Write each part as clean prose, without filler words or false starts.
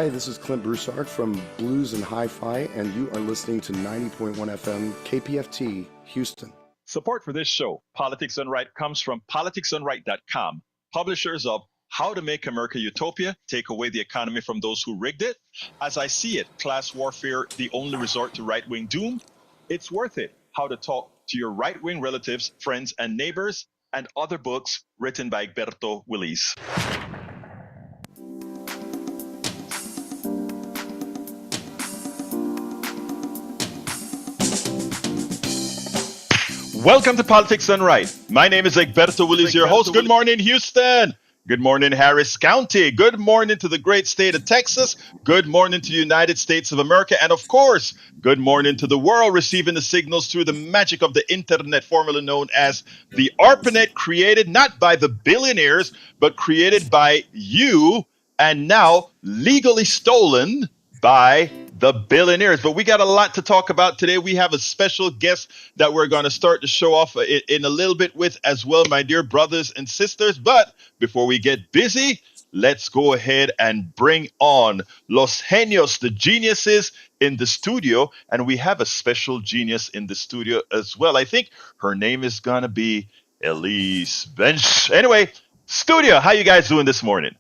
Hi, this is Clint Broussard from Blues and Hi-Fi, and you are listening to 90.1 FM KPFT, Houston. Support for this show, Politics Done Right, comes from politicsdoneright.com, publishers of How to Make America Utopia, Take Away the Economy from Those Who Rigged It, As I See It, Class Warfare, The Only Resort to Right-Wing Doom, It's Worth It, How to Talk to Your Right-Wing Relatives, Friends, and Neighbors, and other books written by Egberto Willis. Welcome to Politics Done Right. My name is Egberto Willis, your host. Good morning, Houston. Good morning, Harris County. Good morning to the great state of Texas. Good morning to the United States of America. And of course, good morning to the world receiving the signals through the magic of the internet, formerly known as the ARPANET, created not by the billionaires, but created by you and now legally stolen by the billionaires. But we got a lot to talk about today. We have a special guest that we're going to start to show off in a little bit with as well, my dear brothers and sisters. But before we get busy, let's go ahead and bring on Los Genios, the geniuses in the studio. And we have a special genius in the studio as well. I think her name is going to be Elise Bench. Anyway, studio, how you guys doing this morning?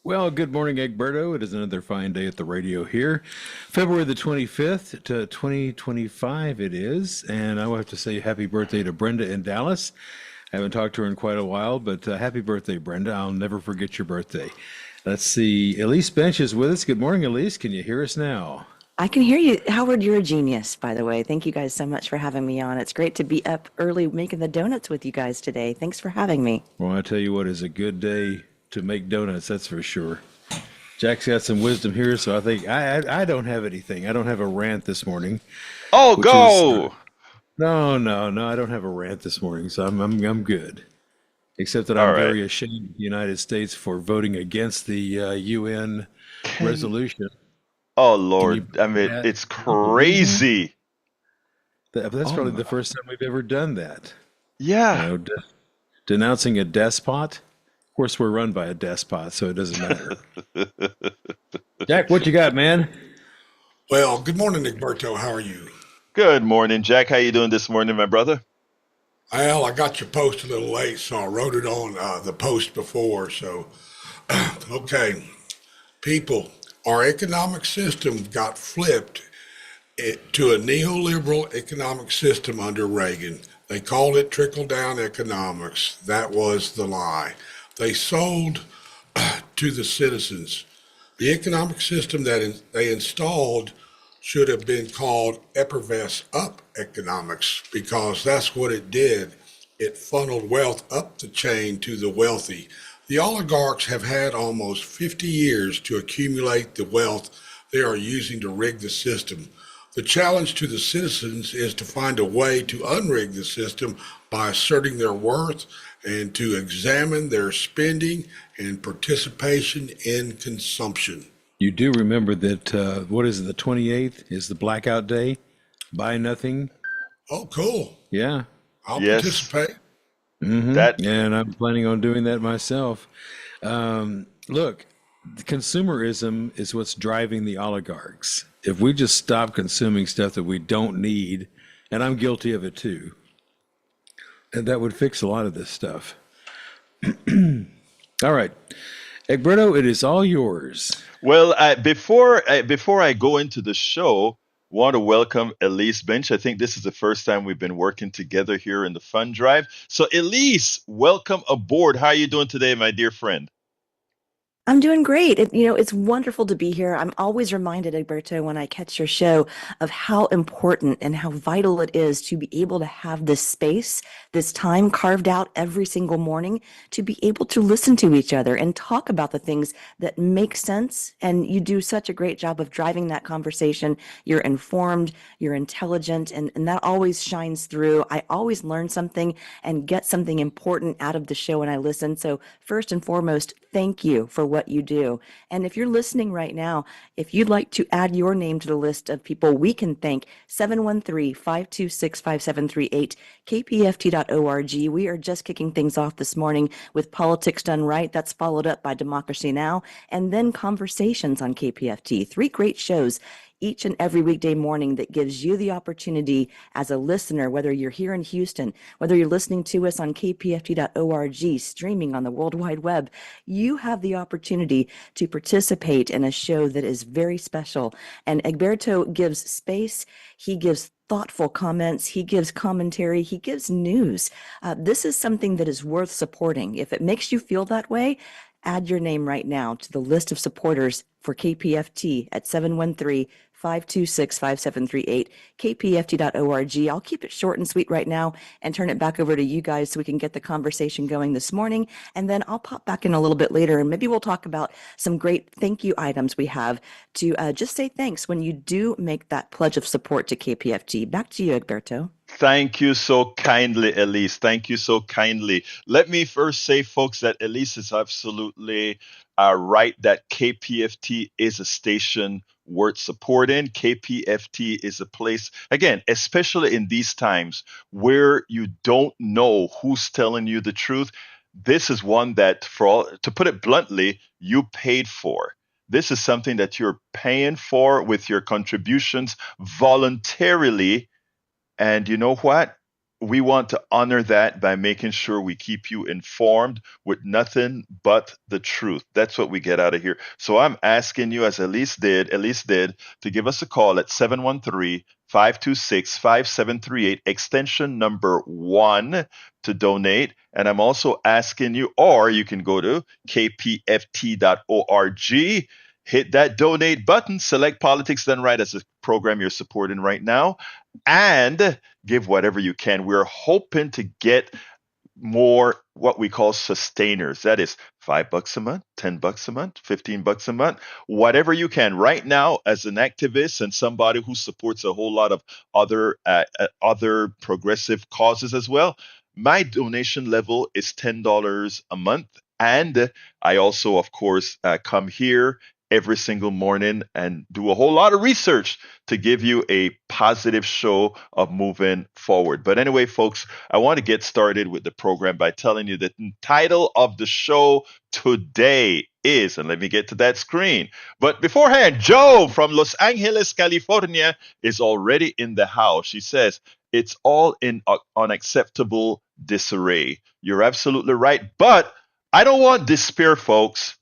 Well, good morning, Egberto. It is another fine day at the radio here. February the 25th to 2025 it is. And I will have to say happy birthday to Brenda in Dallas. I haven't talked to her in quite a while, but happy birthday, Brenda. I'll never forget your birthday. Let's see. Elise Bench is with us. Good morning, Elise. Can you hear us now? I can hear you. Howard, you're a genius, by the way. Thank you guys so much for having me on. It's great to be up early making the donuts with you guys today. Thanks for having me. Well, I tell you what, it's a good day to make donuts, that's for sure. Jack's got some wisdom here, so I think I don't have anything. I don't have a rant this morning. Oh, go! No, I don't have a rant this morning, so I'm good. Except that I'm very ashamed of the United States for voting against the UN resolution. Oh, Lord. I mean, it's crazy. That's probably the first time we've ever done that. Yeah. You know, denouncing a despot. Of course, we're run by a despot, so it doesn't matter. Jack, what you got, man? Well, good morning, Egberto. How are you? Good morning, Jack. How you doing this morning, my brother? Well, I got your post a little late, so I wrote it on the post before. So, okay, people, our economic system got flipped to a neoliberal economic system under Reagan. They called it trickle-down economics. That was the lie. They sold to the citizens. The economic system that they installed should have been called effervesce up economics, because that's what it did. It funneled wealth up the chain to the wealthy. The oligarchs have had almost 50 years to accumulate the wealth they are using to rig the system. The challenge to the citizens is to find a way to unrig the system by asserting their worth and to examine their spending and participation in consumption. You do remember that, what is it, the 28th is the blackout day? Buy nothing. Oh, cool. Yeah. I'll participate. Mm-hmm. And I'm planning on doing that myself. Look, consumerism is what's driving the oligarchs. If we just stop consuming stuff that we don't need, and I'm guilty of it too, and that would fix a lot of this stuff. All right. Egberto, it is all yours. Well, before I go into the show, want to welcome Elise Bench. I think this is the first time we've been working together here in the Fund Drive. So Elise, welcome aboard. How are you doing today, my dear friend? I'm doing great. It's wonderful to be here. I'm always reminded, Egberto, when I catch your show, of how important and how vital it is to be able to have this space, this time carved out every single morning to be able to listen to each other and talk about the things that make sense. And you do such a great job of driving that conversation. You're informed, you're intelligent, and that always shines through. I always learn something and get something important out of the show when I listen. So first and foremost, thank you for what you do. And if you're listening right now, if you'd like to add your name to the list of people we can thank, 713-526-5738, kpft.org. We are just kicking things off this morning with Politics Done Right. That's followed up by Democracy Now! And then Conversations on KPFT. 3 great shows each and every weekday morning that gives you the opportunity as a listener, whether you're here in Houston, whether you're listening to us on kpft.org, streaming on the World Wide Web, you have the opportunity to participate in a show that is very special. And Egberto gives space, he gives thoughtful comments, he gives commentary, he gives news. This is something that is worth supporting. If it makes you feel that way, add your name right now to the list of supporters for KPFT at 713-526-5738, kpft.org. I'll keep it short and sweet right now and turn it back over to you guys so we can get the conversation going this morning. And then I'll pop back in a little bit later and maybe we'll talk about some great thank you items we have to just say thanks when you do make that pledge of support to KPFT. Back to you, Egberto. Thank you so kindly, Elise. Thank you so kindly. Let me first say, folks, that Elise is absolutely right that KPFT is a station worth supporting. KPFT is a place, again, especially in these times where you don't know who's telling you the truth. This is one that, for all, to put it bluntly, you paid for. This is something that you're paying for with your contributions voluntarily. And you know what? We want to honor that by making sure we keep you informed with nothing but the truth. That's what we get out of here. So I'm asking you, as Elise did, to give us a call at 713-526-5738, extension number 1 to donate. And I'm also asking you, or you can go to kpft.org, hit that donate button, select Politics Done Right as a program you're supporting right now, and give whatever you can. We're hoping to get more what we call sustainers. That is $5 a month, $10 a month, $15 a month, whatever you can. Right now, as an activist and somebody who supports a whole lot of other progressive causes as well, my donation level is $10 a month. And I also, of course, come here every single morning and do a whole lot of research to give you a positive show of moving forward. But anyway, folks, I want to get started with the program by telling you that the title of the show today is, and let me get to that screen. But beforehand, Joe from Los Angeles, California is already in the house. She says, it's all in unacceptable disarray. You're absolutely right. But I don't want despair, folks.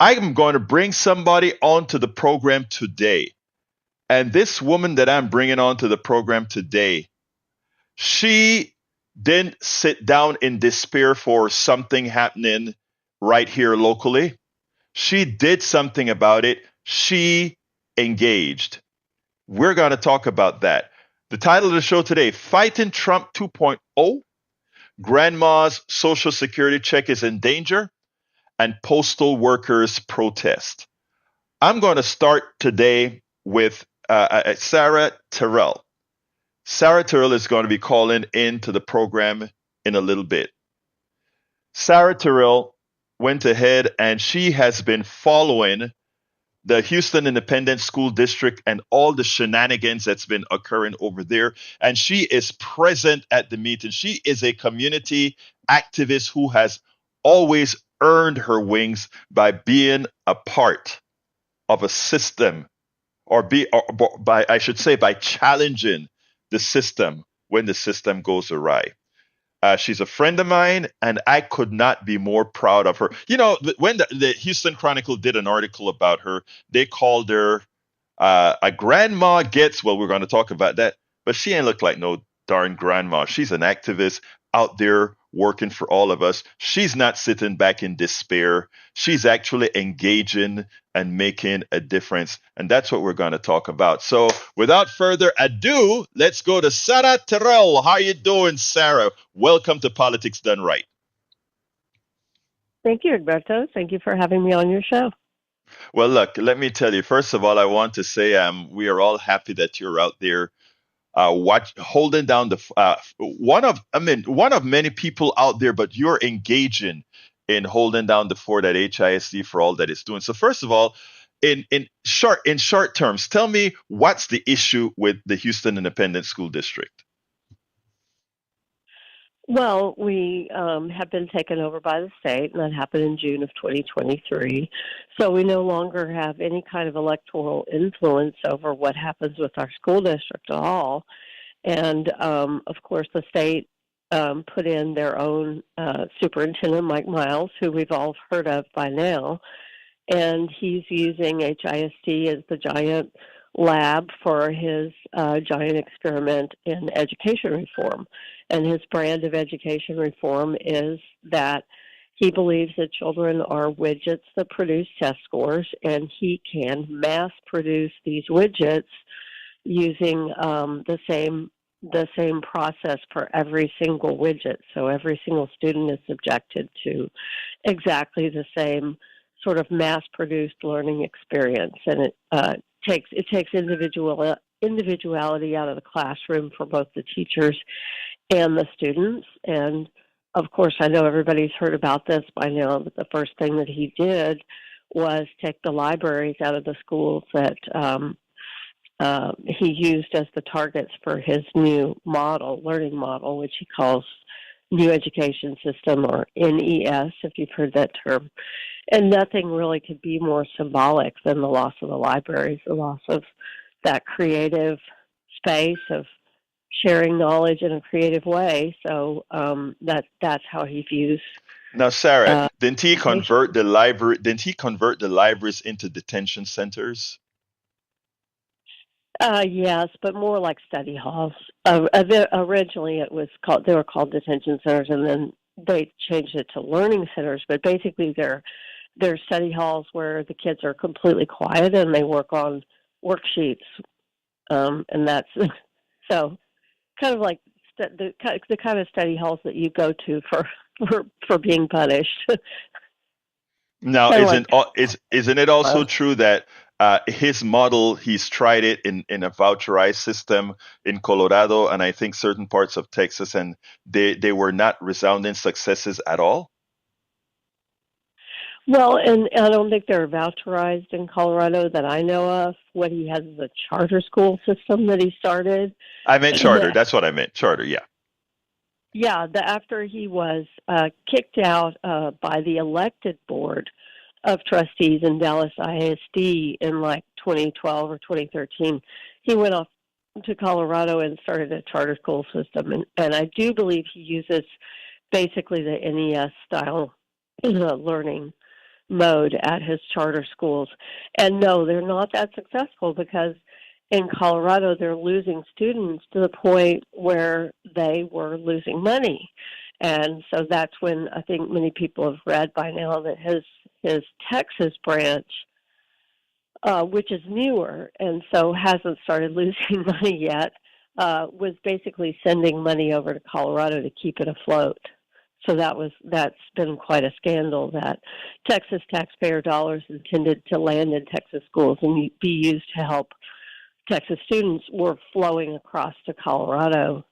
I'm going to bring somebody onto the program today. And this woman that I'm bringing onto the program today, she didn't sit down in despair for something happening right here locally. She did something about it. She engaged. We're going to talk about that. The title of the show today, Fighting Trump 2.0, Grandma's Social Security check is in danger, and postal workers protest. I'm going to start today with Sarah Terrell. Sarah Terrell is going to be calling into the program in a little bit. Sarah Terrell went ahead and she has been following the Houston Independent School District and all the shenanigans that's been occurring over there. And she is present at the meeting. She is a community activist who has always earned her wings by being a part of a system, or by challenging the system when the system goes awry. She's a friend of mine, and I could not be more proud of her. You know, when the Houston Chronicle did an article about her, they called her a grandma gets, well, we're going to talk about that, but she ain't look like no darn grandma. She's an activist out there working for all of us. She's not sitting back in despair. She's actually engaging and making a difference. And that's what we're going to talk about. So without further ado, let's go to Sarah Terrell. How you doing, Sarah? Welcome to Politics Done Right. Thank you, Egberto. Thank you for having me on your show. Well, look, let me tell you, first of all, I want to say we are all happy that you're out there holding down the one of many people out there, but you're engaging in holding down the fort at HISD for all that it's doing. So first of all, in short terms, tell me what's the issue with the Houston Independent School District? Well, we have been taken over by the state, and that happened in June of 2023. So we no longer have any kind of electoral influence over what happens with our school district at all. And, of course, the state put in their own superintendent, Mike Miles, who we've all heard of by now. And he's using HISD as the giant lab for his giant experiment in education reform. And his brand of education reform is that he believes that children are widgets that produce test scores, and he can mass produce these widgets using the same process for every single widget. So every single student is subjected to exactly the same sort of mass-produced learning experience, and it takes individuality out of the classroom for both the teachers and the students. And of course, I know everybody's heard about this by now, but the first thing that he did was take the libraries out of the schools that he used as the targets for his new learning model, which he calls New Education System, or NES, if you've heard that term. And nothing really could be more symbolic than the loss of the libraries, the loss of that creative space of sharing knowledge in a creative way. So that's how he views. Now, Sarah, didn't he convert the library? Didn't he convert the libraries into detention centers? Yes, but more like study halls. Originally, they were called detention centers, and then they changed it to learning centers. But basically, they're study halls where the kids are completely quiet and they work on worksheets, and that's so kind of like the kind of study halls that you go to for being punished. Now, isn't it also true that his model, he's tried it in a voucherized system in Colorado and I think certain parts of Texas, and they were not resounding successes at all? Well, and I don't think they're voucherized in Colorado that I know of. What he has is a charter school system that he started. I meant charter. That's what I meant. Charter, yeah. Yeah, after he was kicked out by the elected board of trustees in Dallas ISD in like 2012 or 2013, he went off to Colorado and started a charter school system. And I do believe he uses basically the NES style learning mode at his charter schools. And no, they're not that successful because in Colorado they're losing students to the point where they were losing money. And so that's when I think many people have read by now that his Texas branch, which is newer and so hasn't started losing money yet, was basically sending money over to Colorado to keep it afloat. So that's been quite a scandal that Texas taxpayer dollars intended to land in Texas schools and be used to help Texas students were flowing across to Colorado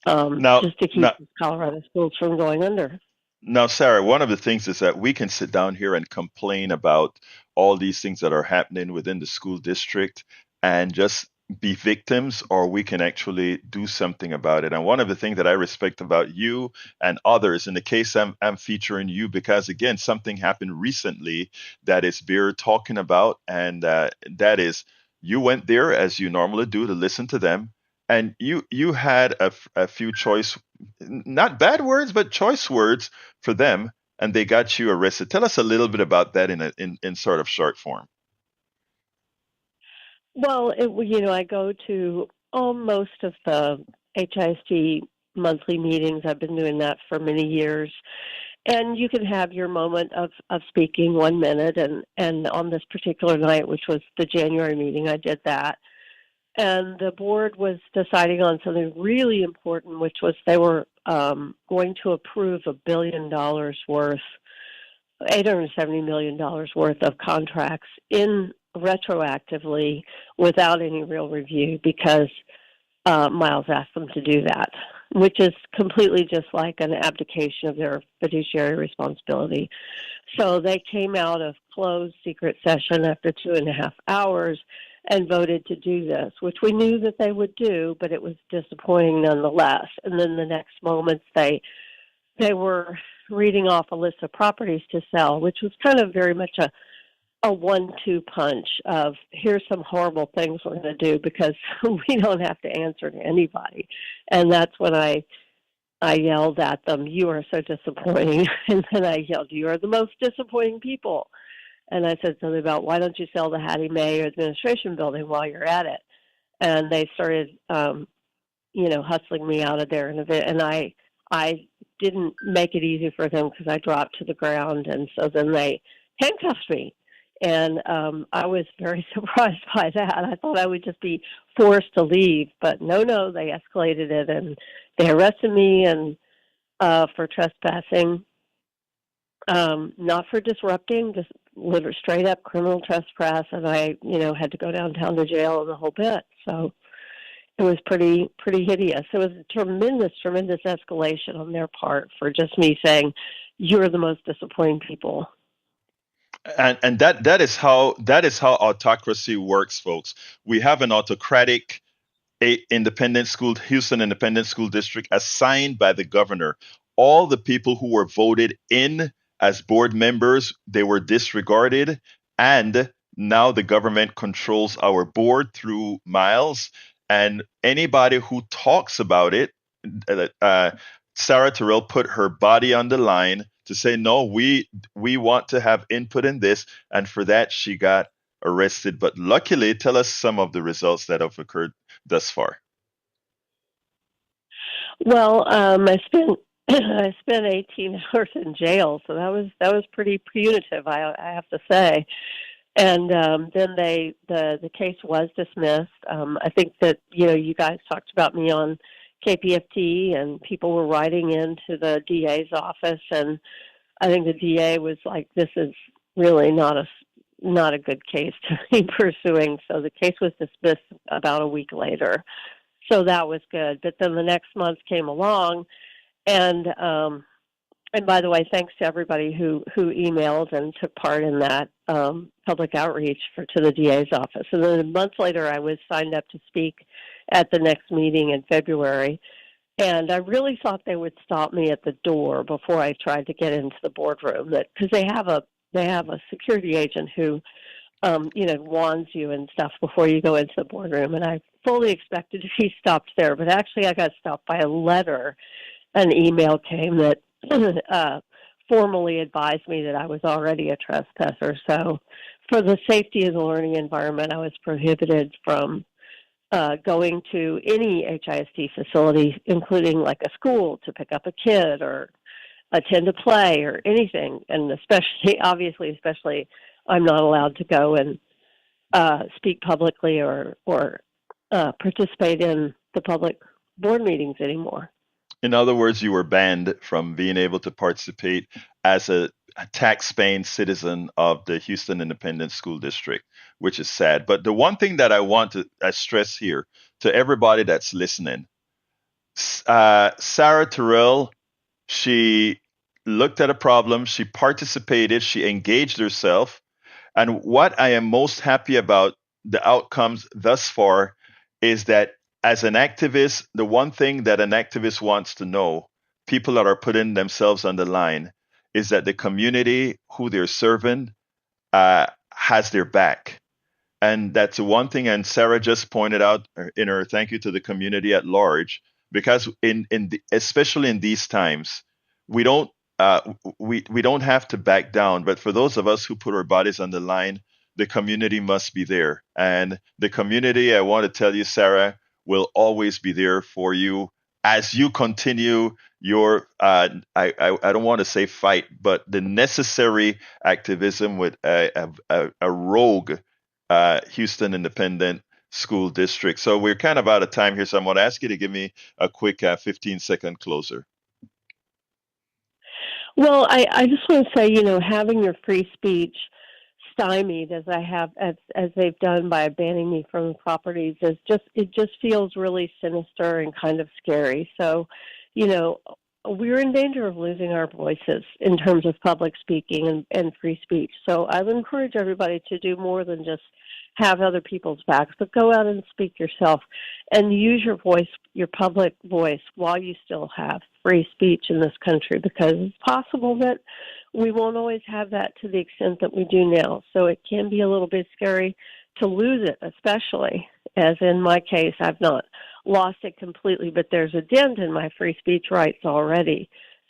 just to keep Colorado schools from going under. Now, Sarah, one of the things is that we can sit down here and complain about all these things that are happening within the school district and just be victims, or we can actually do something about it. And one of the things that I respect about you and others, in the case I'm featuring you because, again, something happened recently that is bear talking about, and that is you went there as you normally do to listen to them, and you had a few choice, not bad words, but choice words for them, and they got you arrested. Tell us a little bit about that in sort of short form. Well, I go to most of the HISD monthly meetings. I've been doing that for many years. And you can have your moment of speaking 1 minute. And on this particular night, which was the January meeting, I did that. And the board was deciding on something really important, which was they were going to approve $1 billion worth, $870 million worth of contracts retroactively without any real review because Miles asked them to do that. which is completely just like an abdication of their fiduciary responsibility. So they came out of closed secret session after 2.5 hours and voted to do this, which we knew that they would do, but it was disappointing nonetheless. And then the next moments they were reading off a list of properties to sell, which was kind of very much a 1-2 punch of here's some horrible things we're going to do because we don't have to answer to anybody. And that's when I yelled at them, "You are so disappointing." And then I yelled, "You are the most disappointing people." And I said something about, "Why don't you sell the Hattie Mae administration building while you're at it?" And they started, hustling me out of there in a bit. And I didn't make it easy for them because I dropped to the ground. And so then they handcuffed me. And I was very surprised by that. I thought I would just be forced to leave. But no, they escalated it. And they arrested me and for trespassing, not for disrupting, just literally straight up criminal trespass. And I, had to go downtown to jail and the whole bit. So it was pretty hideous. It was a tremendous escalation on their part for just me saying, "You're the most disappointing people." And that is how autocracy works, folks. We have an autocratic Houston Independent School District assigned by the governor. All the people who were voted in as board members, they were disregarded, and now the government controls our board through Miles. And anybody who talks about it, Sarah Terrell put her body on the line to say, no, we want to have input in this. And for that, she got arrested. But luckily, tell us some of the results that have occurred thus far. Well, I spent 18 hours in jail, so that was pretty punitive, I have to say. And then the case was dismissed. I think that you guys talked about me on KPFT, and people were writing into the DA's office, and I think the DA was like, "This is really not a good case to be pursuing." So the case was dismissed about a week later. So that was good. But then the next month came along, and by the way, thanks to everybody who emailed and took part in that public outreach to the DA's office. And then a month later, I was signed up to speak at the next meeting in February. And I really thought they would stop me at the door before I tried to get into the boardroom, because they have a security agent who warns you and stuff before you go into the boardroom. And I fully expected to be stopped there, but actually I got stopped by a letter. An email came that formally advised me that I was already a trespasser. So for the safety of the learning environment, I was prohibited from going to any HISD facility, including like a school, to pick up a kid or attend a play or anything. And especially, I'm not allowed to go and speak publicly or participate in the public board meetings anymore. In other words, you were banned from being able to participate as a tax-paying citizen of the Houston Independent School District, which is sad. But the one thing that I want to stress here to everybody that's listening, Sarah Terrell, she looked at a problem, she participated, she engaged herself. And what I am most happy about the outcomes thus far is that as an activist, the one thing that an activist wants to know, people that are putting themselves on the line, is that the community who they're serving has their back. And that's the one thing, and Sarah just pointed out in her thank you to the community at large, because especially in these times, we don't have to back down. But for those of us who put our bodies on the line, the community must be there. And the community, I want to tell you, Sarah, will always be there for you as you continue your, I don't want to say fight, but the necessary activism with a rogue Houston Independent School District. So we're kind of out of time here, so I'm going to ask you to give me a quick 15-second closer. Well, I just want to say, having your free speech stymied as I have as they've done by banning me from the properties. It just feels really sinister and kind of scary. So, you know, we're in danger of losing our voices in terms of public speaking and free speech. So I would encourage everybody to do more than just have other people's backs, but go out and speak yourself and use your voice, your public voice, while you still have free speech in this country, because it's possible that we won't always have that to the extent that we do now. So it can be a little bit scary to lose it, especially as in my case, I've not lost it completely, but there's a dent in my free speech rights already.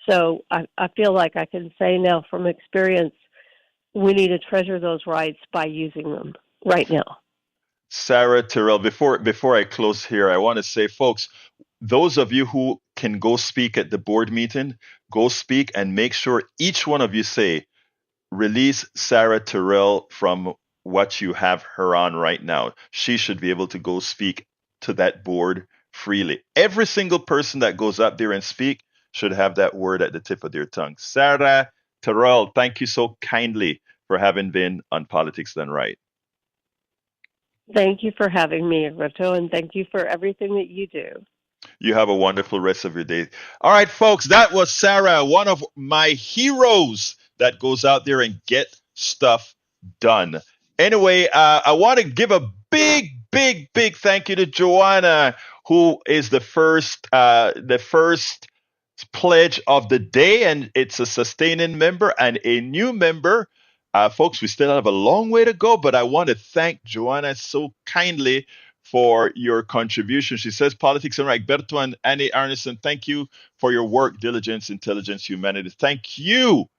So I feel like I can say now from experience, we need to treasure those rights by using them right now. Sarah Terrell, before I close here, I want to say, folks, those of you who can go speak at the board meeting, go speak and make sure each one of you say, release Sarah Terrell from what you have her on right now. She should be able to go speak to that board freely. Every single person that goes up there and speak should have that word at the tip of their tongue. Sarah Terrell, thank you so kindly for having been on Politics Done Right. Thank you for having me, Roberto, and thank you for everything that you do. You have a wonderful rest of your day. All right, folks, that was Sarah, one of my heroes that goes out there and get stuff done. Anyway, I want to give a big thank you to Joanna, who is the first pledge of the day, and it's a sustaining member and a new member. Folks, we still have a long way to go, but I want to thank Joanna so kindly for your contribution. She says, Politics and Right. Berto and Annie Arneson, thank you for your work, diligence, intelligence, humanity. Thank you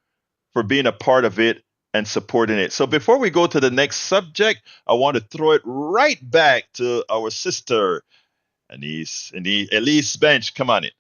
for being a part of it and supporting it. So before we go to the next subject, I want to throw it right back to our sister, Elise Bench. Come on in.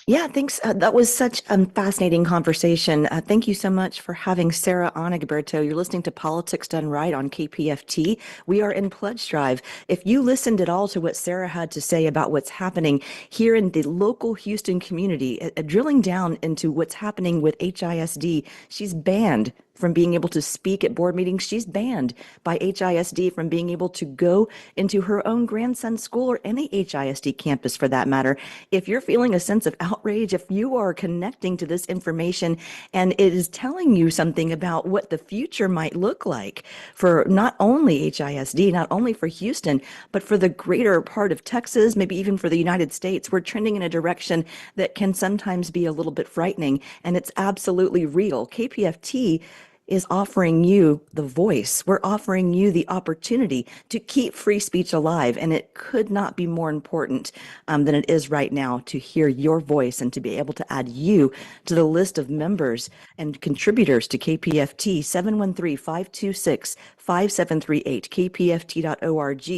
Yeah, thanks. That was such a fascinating conversation. Thank you so much for having Sarah on, Egberto. You're listening to Politics Done Right on KPFT. We are in Pledge Drive. If you listened at all to what Sarah had to say about what's happening here in the local Houston community, drilling down into what's happening with HISD, she's banned from being able to speak at board meetings. She's banned by HISD from being able to go into her own grandson's school or any HISD campus for that matter. If you're feeling a sense of outrage, if you are connecting to this information and it is telling you something about what the future might look like for not only HISD, not only for Houston, but for the greater part of Texas, maybe even for the United States, we're trending in a direction that can sometimes be a little bit frightening, and it's absolutely real. KPFT is offering you the voice. We're offering you the opportunity to keep free speech alive. And it could not be more important than it is right now to hear your voice and to be able to add you to the list of members and contributors to KPFT. 713-526-5738, kpft.org.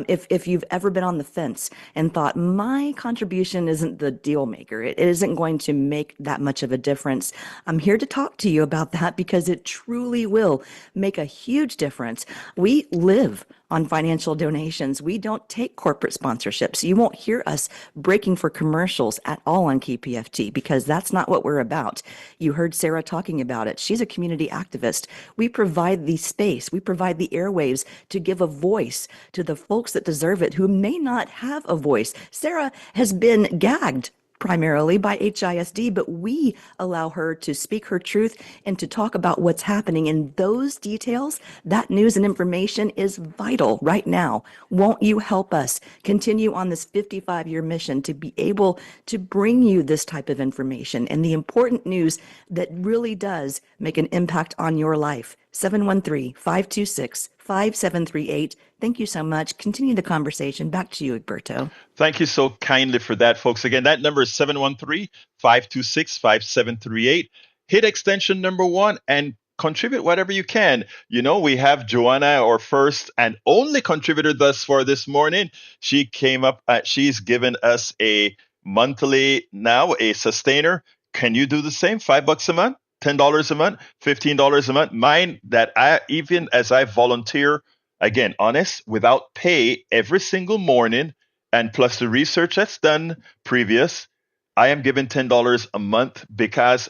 If you've ever been on the fence and thought, my contribution isn't the deal maker, it isn't going to make that much of a difference, I'm here to talk to you about that because it truly will make a huge difference. We live on financial donations. We don't take corporate sponsorships. You won't hear us breaking for commercials at all on KPFT because that's not what we're about. You heard Sarah talking about it. She's a community activist. We provide the space, we provide the airwaves to give a voice to the folks that deserve it who may not have a voice. Sarah has been gagged primarily by HISD, but we allow her to speak her truth and to talk about what's happening. And those details, that news and information is vital right now. Won't you help us continue on this 55-year mission to be able to bring you this type of information and the important news that really does make an impact on your life? 713-526-5738. Thank you so much. Continue the conversation. Back to you, Egberto. Thank you so kindly for that, folks. Again, that number is 713-526-5738. Hit extension number 1 and contribute whatever you can. You know, we have Joanna, our first and only contributor thus far this morning. She came up, she's given us a monthly, now a sustainer. Can you do the same? $5 a month? $10 a month, $15 a month. Mine that even as I volunteer, again, honest, without pay every single morning, and plus the research that's done previous, I am given $10 a month because,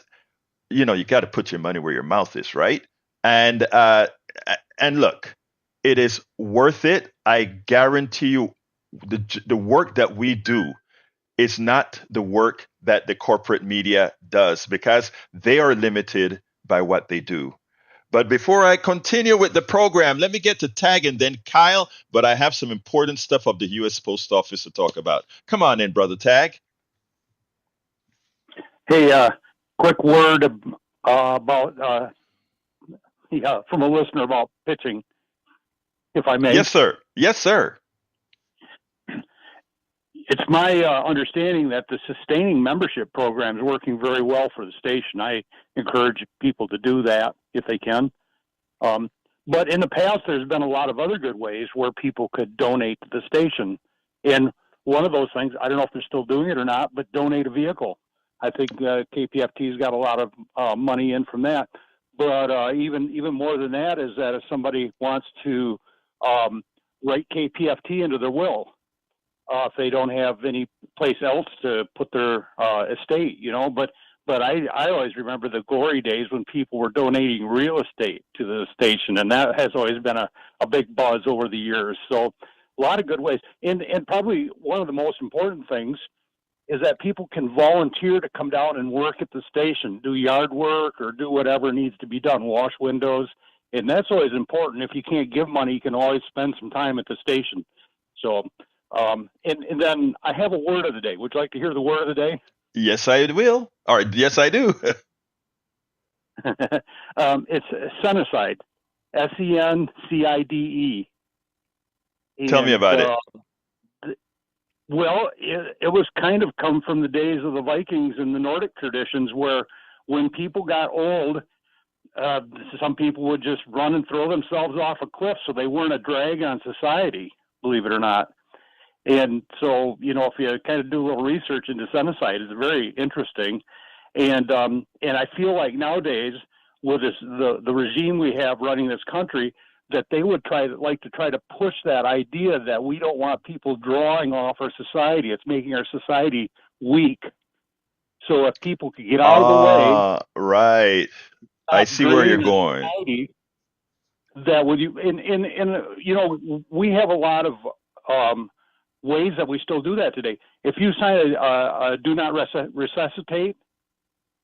you know, you got to put your money where your mouth is, right? And look, it is worth it. I guarantee you, the work that we do is not the work that the corporate media does because they are limited by what they do. But before I continue with the program, let me get to Tag and then Kyle. But I have some important stuff of the U.S. Post Office to talk about. Come on in, brother Tag. Hey, quick word about from a listener about pitching, if I may. Yes, sir. Yes, sir. It's my understanding that the sustaining membership program is working very well for the station. I encourage people to do that if they can. But in the past, there's been a lot of other good ways where people could donate to the station. And one of those things, I don't know if they're still doing it or not, but donate a vehicle. I think KPFT's got a lot of money in from that. But even more than that is that if somebody wants to write KPFT into their will, if they don't have any place else to put their estate, But I always remember the glory days when people were donating real estate to the station, and that has always been a big buzz over the years. So a lot of good ways. And probably one of the most important things is that people can volunteer to come down and work at the station, do yard work or do whatever needs to be done, wash windows. And that's always important. If you can't give money, you can always spend some time at the station. So, and then I have a word of the day. Would you like to hear the word of the day? Yes, I will. Or yes, I do. It's Senicide, SENCIDE. Tell me about it. Well, it was kind of come from the days of the Vikings and the Nordic traditions where when people got old, some people would just run and throw themselves off a cliff so they weren't a drag on society, believe it or not. And so, if you kind of do a little research into Senicide, it's very interesting. And I feel like nowadays with the regime we have running this country, that they would like to try to push that idea that we don't want people drawing off our society. It's making our society weak. So if people could get out of the way, right. I see where you're going. Society, that would we have a lot of ways that we still do that today. If you sign a do not resuscitate,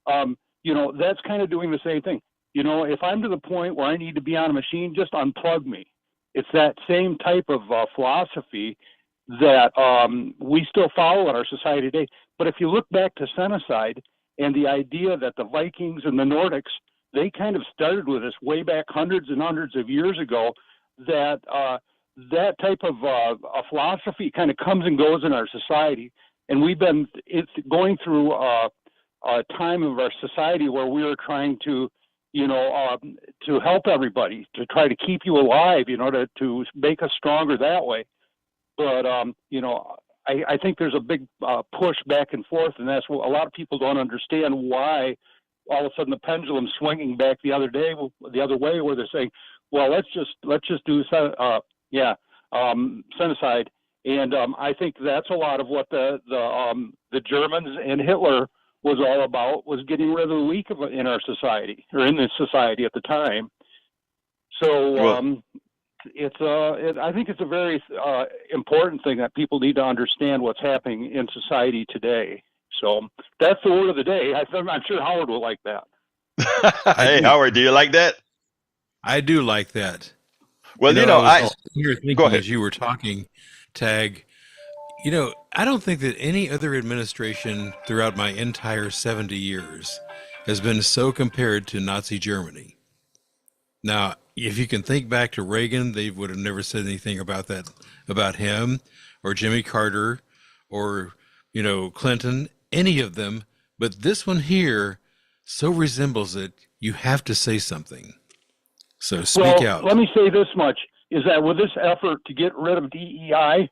that's kind of doing the same thing. If I'm to the point where I need to be on a machine, just unplug me. It's that same type of philosophy that we still follow in our society today. But if you look back to Senicide and the idea that the Vikings and the Nordics, they kind of started with this way back hundreds and hundreds of years ago, that that type of philosophy kind of comes and goes in our society. And it's going through a time of our society where we are trying to to help everybody, to try to keep you alive, to make us stronger that way. But, I think there's a big push back and forth, and that's what a lot of people don't understand why all of a sudden the pendulum's swinging back the other way, where they're saying, well, let's just do Senicide. And I think that's a lot of what the Germans and Hitler was all about, was getting rid of the weak in our society, or in this society at the time. So I think it's a very important thing that people need to understand what's happening in society today. So that's the word of the day. I'm sure Howard will like that. Hey, Howard, do you like that? I do like that. Well, I was here thinking go ahead. as you were talking, Tag, I don't think that any other administration throughout my entire 70 years has been so compared to Nazi Germany. Now, if you can think back to Reagan, they would have never said anything about that, about him, or Jimmy Carter, or, Clinton, any of them. But this one here so resembles it, you have to say something. So speak out. Let me say this much, is that with this effort to get rid of DEI,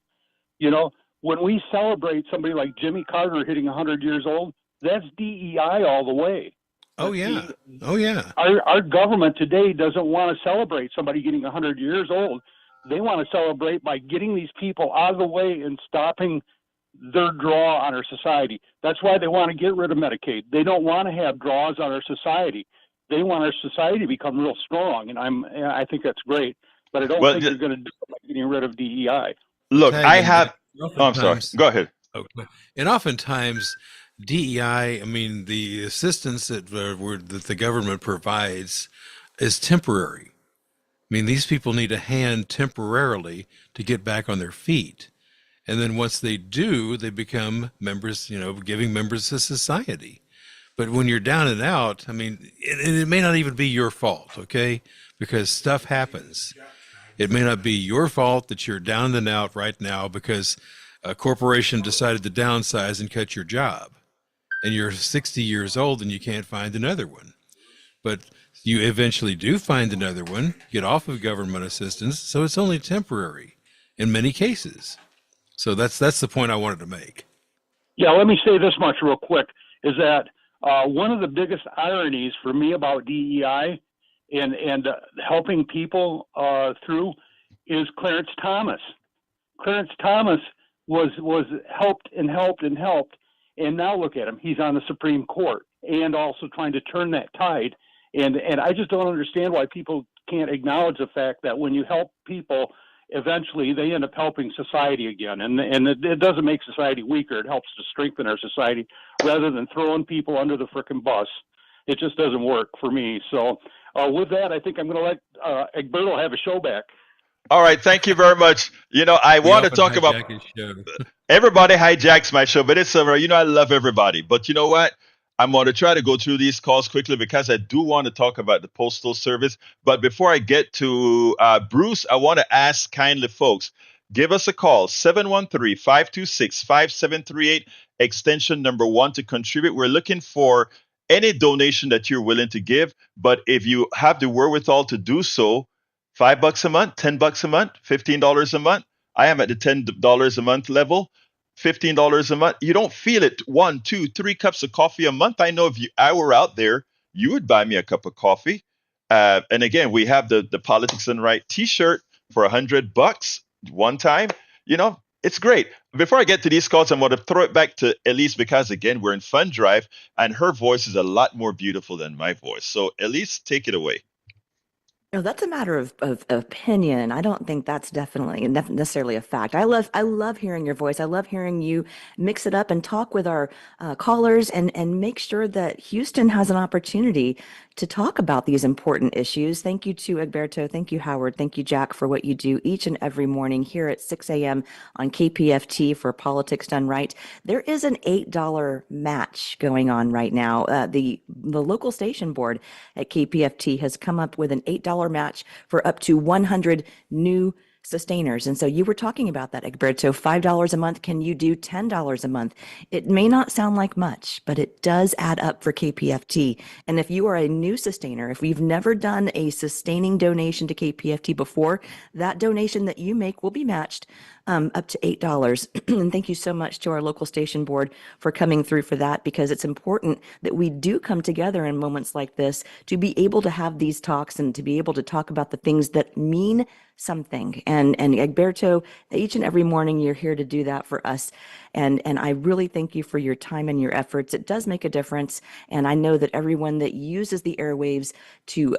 when we celebrate somebody like Jimmy Carter hitting 100 years old, that's DEI all the way. Oh, yeah. Oh, yeah. Our government today doesn't want to celebrate somebody getting 100 years old. They want to celebrate by getting these people out of the way and stopping their draw on our society. That's why they want to get rid of Medicaid. They don't want to have draws on our society. They want our society to become real strong, and I think that's great. But I don't Well, think you're going to do it by getting rid of DEI. look, Tag I and have. Oh, I'm sorry. oftentimes, Go ahead. okay. And oftentimes, DEI, I mean, the assistance that the government provides is temporary. I mean, these people need a hand temporarily to get back on their feet. And then once they do, they become members, giving members to society. But when you're down and out, I mean, it may not even be your fault, okay? Because stuff happens. It may not be your fault that you're down and out right now because a corporation decided to downsize and cut your job. And you're 60 years old and you can't find another one. But you eventually do find another one, get off of government assistance, so it's only temporary in many cases. So that's the point I wanted to make. Yeah, let me say this much real quick, is that one of the biggest ironies for me about DEI and helping people through is Clarence Thomas. Clarence Thomas was helped and helped and helped, and now look at him. He's on the Supreme Court and also trying to turn that tide. And I just don't understand why people can't acknowledge the fact that when you help people, eventually they end up helping society again. And it doesn't make society weaker. It helps to strengthen our society rather than throwing people under the frickin' bus. It just doesn't work for me. So with that, I think I'm going to let Egberto have a show back. All right, thank you very much. I want to talk about everybody hijacks my show, but it's I love everybody. But you know what? I'm going to try to go through these calls quickly because I do want to talk about the Postal Service. But before I get to Bruce, I want to ask kindly folks, give us a call, 713-526-5738, extension number 1 to contribute. We're looking for any donation that you're willing to give. But if you have the wherewithal to do so, $5 a month, $10 a month, $15 a month. I am at the $10 a month level. $15 a month. You don't feel it. 1, 2, 3 cups of coffee a month. I know if I were out there, you would buy me a cup of coffee. And again, we have the Politics and Right T-shirt for $100 one time. It's great. Before I get to these calls, I'm going to throw it back to Elise because again, we're in Fund Drive, and her voice is a lot more beautiful than my voice. So Elise, take it away. No, that's a matter of opinion. I don't think that's definitely necessarily a fact. I love hearing your voice. I love hearing you mix it up and talk with our callers and make sure that Houston has an opportunity to talk about these important issues. Thank you to Egberto. Thank you, Howard. Thank you, Jack, for what you do each and every morning here at 6 a.m. on KPFT for Politics Done Right. There is an $8 match going on right now. The local station board at KPFT has come up with an $8 match for up to 100 new sustainers. And so you were talking about that, Egberto, $5 a month. Can you do $10 a month? It may not sound like much, but it does add up for KPFT. And if you are a new sustainer, if we've never done a sustaining donation to KPFT before, that donation that you make will be matched up to $8. And thank you so much to our local station board for coming through for that, because it's important that we do come together in moments like this to be able to have these talks and to be able to talk about the things that mean something. And Egberto, each and every morning you're here to do that for us. And I really thank you for your time and your efforts. It does make a difference. And I know that everyone that uses the airwaves to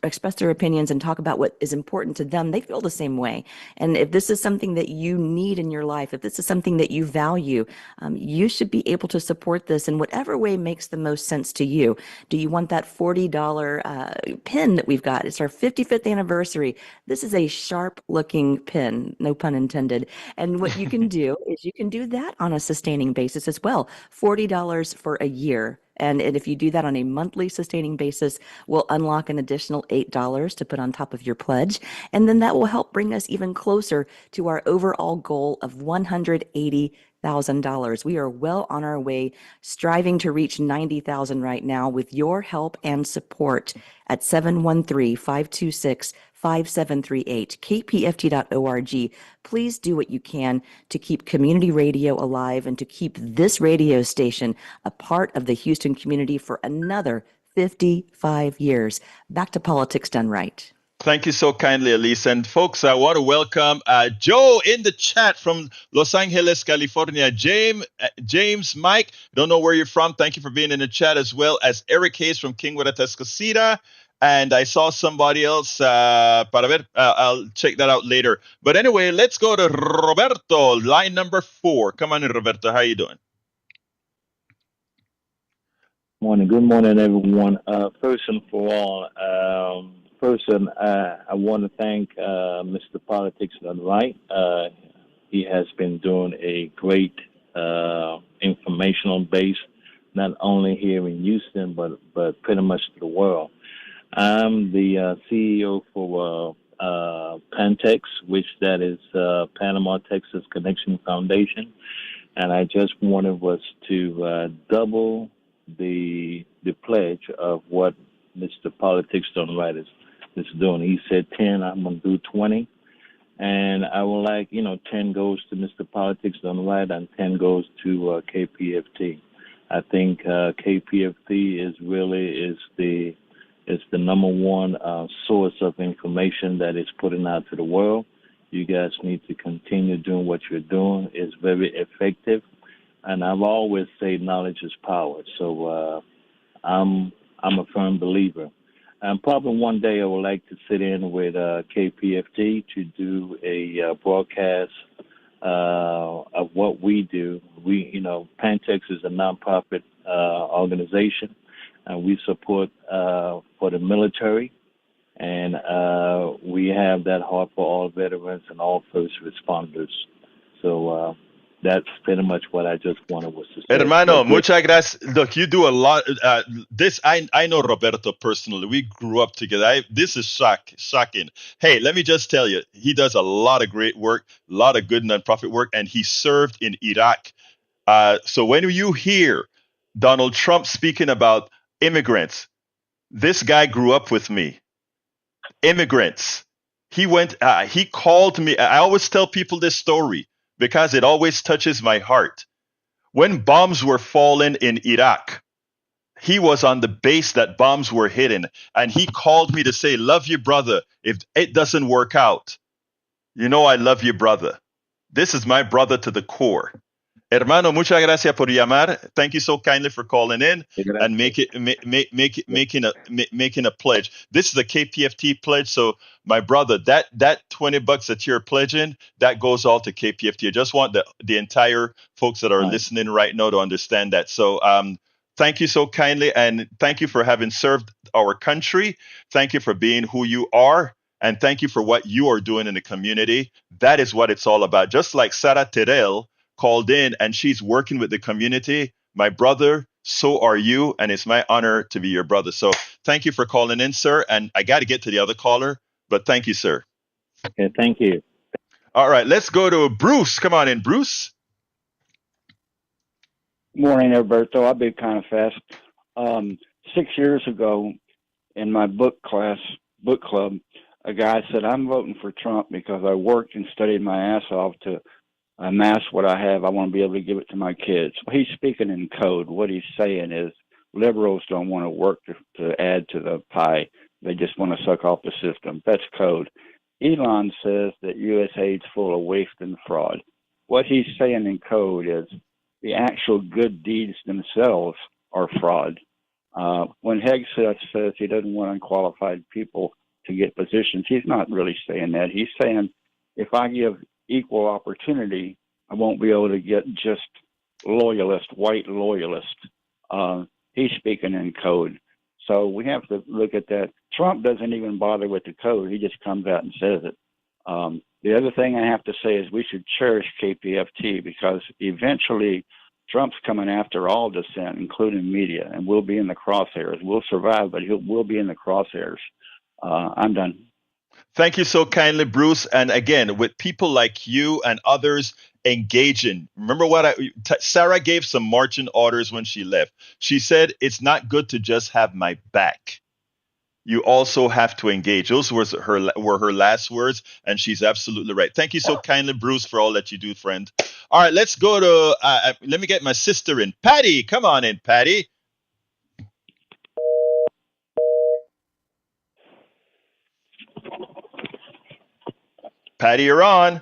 express their opinions and talk about what is important to them, they feel the same way. And if this is something that you need in your life, if this is something that you value, you should be able to support this in whatever way makes the most sense to you. Do you want that $40 pin that we've got? It's our 55th anniversary. This is a sharp looking pin, no pun intended. And what you can do is you can do that on a sustaining basis as well. $40 for a year. And if you do that on a monthly sustaining basis, we'll unlock an additional $8 to put on top of your pledge. And then that will help bring us even closer to our overall goal of $180,000. We are well on our way, striving to reach 90,000 right now with your help and support at 713-526-5738, kpft.org. Please do what you can to keep community radio alive and to keep this radio station a part of the Houston community for another 55 years. Back to Politics Done Right. Thank you so kindly, Elise. And folks, I want to welcome Joe in the chat from Los Angeles, California. James, Mike, don't know where you're from. Thank you for being in the chat, as well as Eric Hayes from King Tascasita. And I saw somebody else. Para ver, I'll check that out later. But anyway, let's go to Roberto, line number 4. Come on in, Roberto. How you doing? Good morning, everyone. First and for all, I want to thank Mr. Politics Done Right. He has been doing a great informational base, not only here in Houston, but pretty much to the world. I'm the CEO for Pantex, which that is Panama Texas Connection Foundation, and I just wanted was to double the pledge of what Mr. Politics Done Right is doing. He said 10, I'm going to do 20. And I would like, 10 goes to Mr. Politics Done Right and 10 goes to KPFT. I think KPFT is the number one source of information that is putting out to the world. You guys need to continue doing what you're doing. It's very effective. And I've always said knowledge is power. So I'm a firm believer. And probably one day I would like to sit in with KPFT to do a broadcast of what we do. Pantex is a nonprofit organization, and we support for the military. And we have that heart for all veterans and all first responders. So that's pretty much what I just wanted was to say. Hermano, muchas gracias. Look, you do a lot. I know Roberto personally. We grew up together. This is shocking. Hey, let me just tell you, he does a lot of great work, a lot of good nonprofit work, and he served in Iraq. So when you hear Donald Trump speaking about immigrants, this guy grew up with me. Immigrants. He called me. I always tell people this story because it always touches my heart. When bombs were falling in Iraq, he was on the base that bombs were hitting, and he called me to say, love you, brother. If it doesn't work out, I love you, brother. This is my brother to the core. Hermano, muchas gracias por llamar. Thank you so kindly for calling in and making a pledge. This is a KPFT pledge. So my brother, that $20 that you're pledging, that goes all to KPFT. I just want the entire folks that are listening right now to understand that. So thank you so kindly, and thank you for having served our country. Thank you for being who you are, and thank you for what you are doing in the community. That is what it's all about. Just like Sarah Terrell called in and she's working with the community. My brother, so are you, and it's my honor to be your brother. So thank you for calling in, sir. And I got to get to the other caller, but thank you, sir. Okay, thank you. All right, let's go to Bruce. Come on in, Bruce. Morning, Alberto. I'll be kind of fast. 6 years ago, in my book club, a guy said, I'm voting for Trump because I worked and studied my ass off to amass what I have. I want to be able to give it to my kids. Well, he's speaking in code. What he's saying is liberals don't want to work to add to the pie. They just want to suck off the system. That's code. Elon says that USAID's full of waste and fraud. What he's saying in code is the actual good deeds themselves are fraud. When Hegseth says he doesn't want unqualified people to get positions, he's not really saying that. He's saying if I give equal opportunity, I won't be able to get just white loyalists. He's speaking in code. So we have to look at that. Trump doesn't even bother with the code. He just comes out and says it. The other thing I have to say is we should cherish KPFT because eventually Trump's coming after all dissent, including media, and we'll be in the crosshairs. We'll survive, but we'll be in the crosshairs. I'm done. Thank you so kindly, Bruce. And again, with people like you and others engaging, remember what Sarah gave some marching orders when she left. She said, it's not good to just have my back. You also have to engage. Those were her last words, and she's absolutely right. Thank you so kindly, Bruce, for all that you do, friend. All right, let's go to, let me get my sister in. Patty, come on in, Patty. Patty, you're on.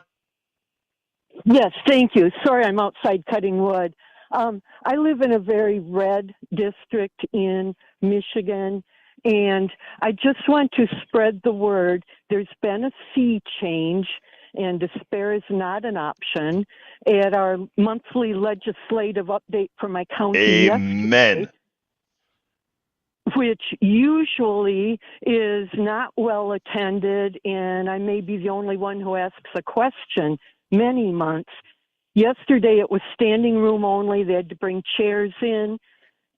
Yes, thank you. Sorry, I'm outside cutting wood. I live in a very red district in Michigan, and I just want to spread the word. There's been a sea change, and despair is not an option. At our monthly legislative update for my county Amen. yesterday, which usually is not well attended, and I may be the only one who asks a question many months. Yesterday it was standing room only. They had to bring chairs in,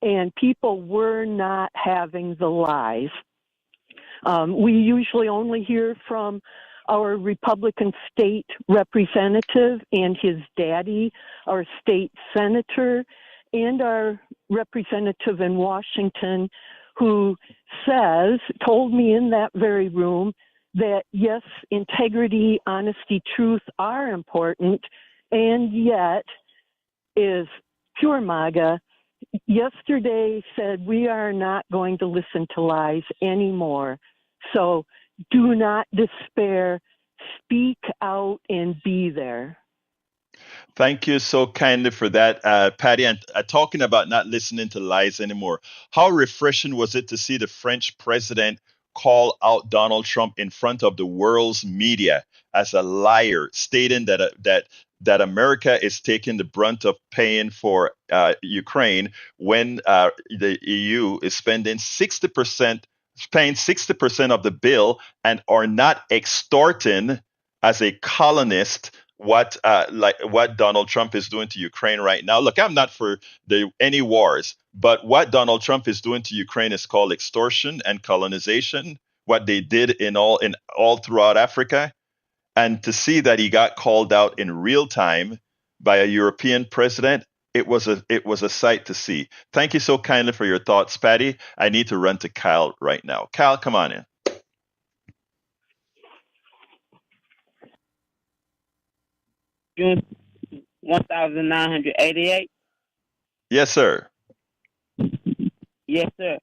and people were not having the lies. We usually only hear from our Republican state representative and his daddy, our state senator, and our representative in Washington, who told me in that very room that yes, integrity, honesty, truth are important, and yet is pure MAGA. Yesterday said we are not going to listen to lies anymore. So do not despair. Speak out and be there. Thank you so kindly for that, Patty. And talking about not listening to lies anymore, how refreshing was it to see the French president call out Donald Trump in front of the world's media as a liar, stating that America is taking the brunt of paying for Ukraine when the EU is spending 60%, paying 60% of the bill, and are not extorting as a colonist what Donald Trump is doing to Ukraine right now. Look, I'm not for any wars, but what Donald Trump is doing to Ukraine is called extortion and colonization. What they did in all throughout Africa, and to see that he got called out in real time by a European president, it was a sight to see. Thank you so kindly for your thoughts, Patty. I need to run to Kyle right now. Kyle, come on in. June 1988? Yes, sir. Yes, sir.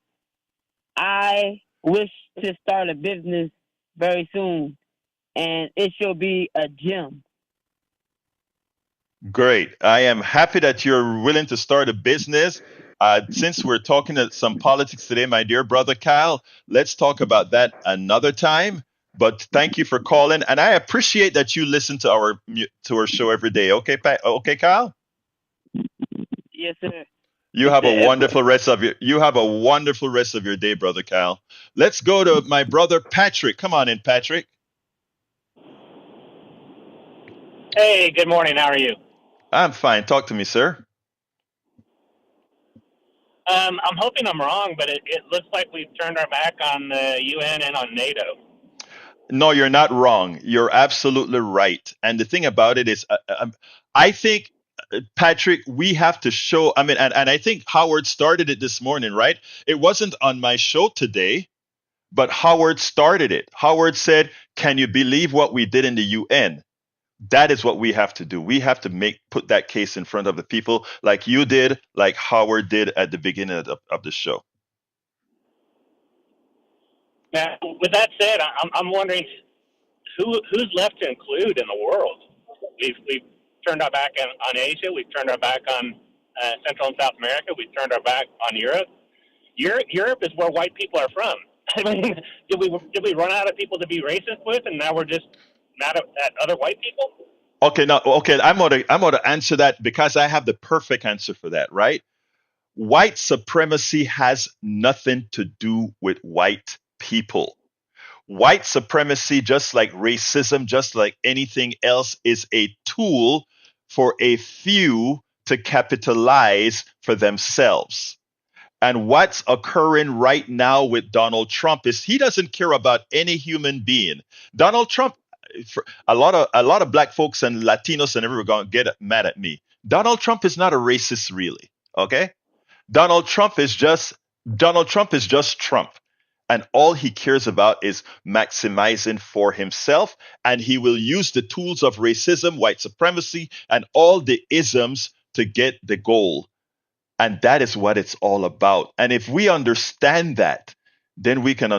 I wish to start a business very soon, and it shall be a gym. Great. I am happy that you're willing to start a business. Since we're talking some politics today, my dear brother Kyle, let's talk about that another time. But thank you for calling, and I appreciate that you listen to our show every day. Okay, okay, Kyle. Yes, sir. You have a wonderful rest of your day, brother Kyle. Let's go to my brother Patrick. Come on in, Patrick. Hey, good morning. How are you? I'm fine. Talk to me, sir. I'm hoping I'm wrong, but it looks like we've turned our back on the UN and on NATO. No, you're not wrong. You're absolutely right. And the thing about it is, I think, Patrick, we have to show. I mean, and I think Howard started it this morning, right? It wasn't on my show today, but Howard started it. Howard said, "Can you believe what we did in the UN?" That is what we have to do. We have to put that case in front of the people, like you did, like Howard did at the beginning of the show. Now, with that said, I'm wondering who's left to include in the world. We've turned our back on Asia. We've turned our back on Central and South America. We've turned our back on Europe. Europe is where white people are from. I mean, did we run out of people to be racist with, and now we're just mad at other white people? Okay. I'm gonna answer that because I have the perfect answer for that. Right? White supremacy has nothing to do with white people. White supremacy, just like racism, just like anything else, is a tool for a few to capitalize for themselves. And what's occurring right now with Donald Trump is he doesn't care about any human being. Donald Trump, a lot of black folks and Latinos and everyone are going to get mad at me. Donald Trump is not a racist, really. Okay, Donald Trump is just Trump. And all he cares about is maximizing for himself. And he will use the tools of racism, white supremacy, and all the isms to get the goal. And that is what it's all about. And if we understand that, then we can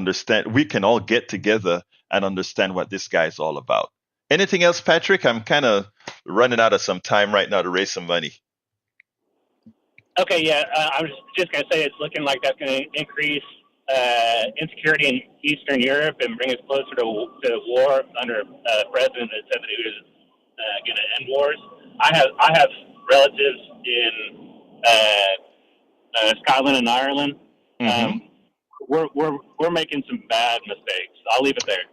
all get together and understand what this guy is all about. Anything else, Patrick? I'm kind of running out of some time right now to raise some money. Okay, yeah, I was just going to say it's looking like that's going to increase insecurity in Eastern Europe and bring us closer to war under a president that said that he was going to end wars. I have relatives in Scotland and Ireland. We're making some bad mistakes. I'll leave it there.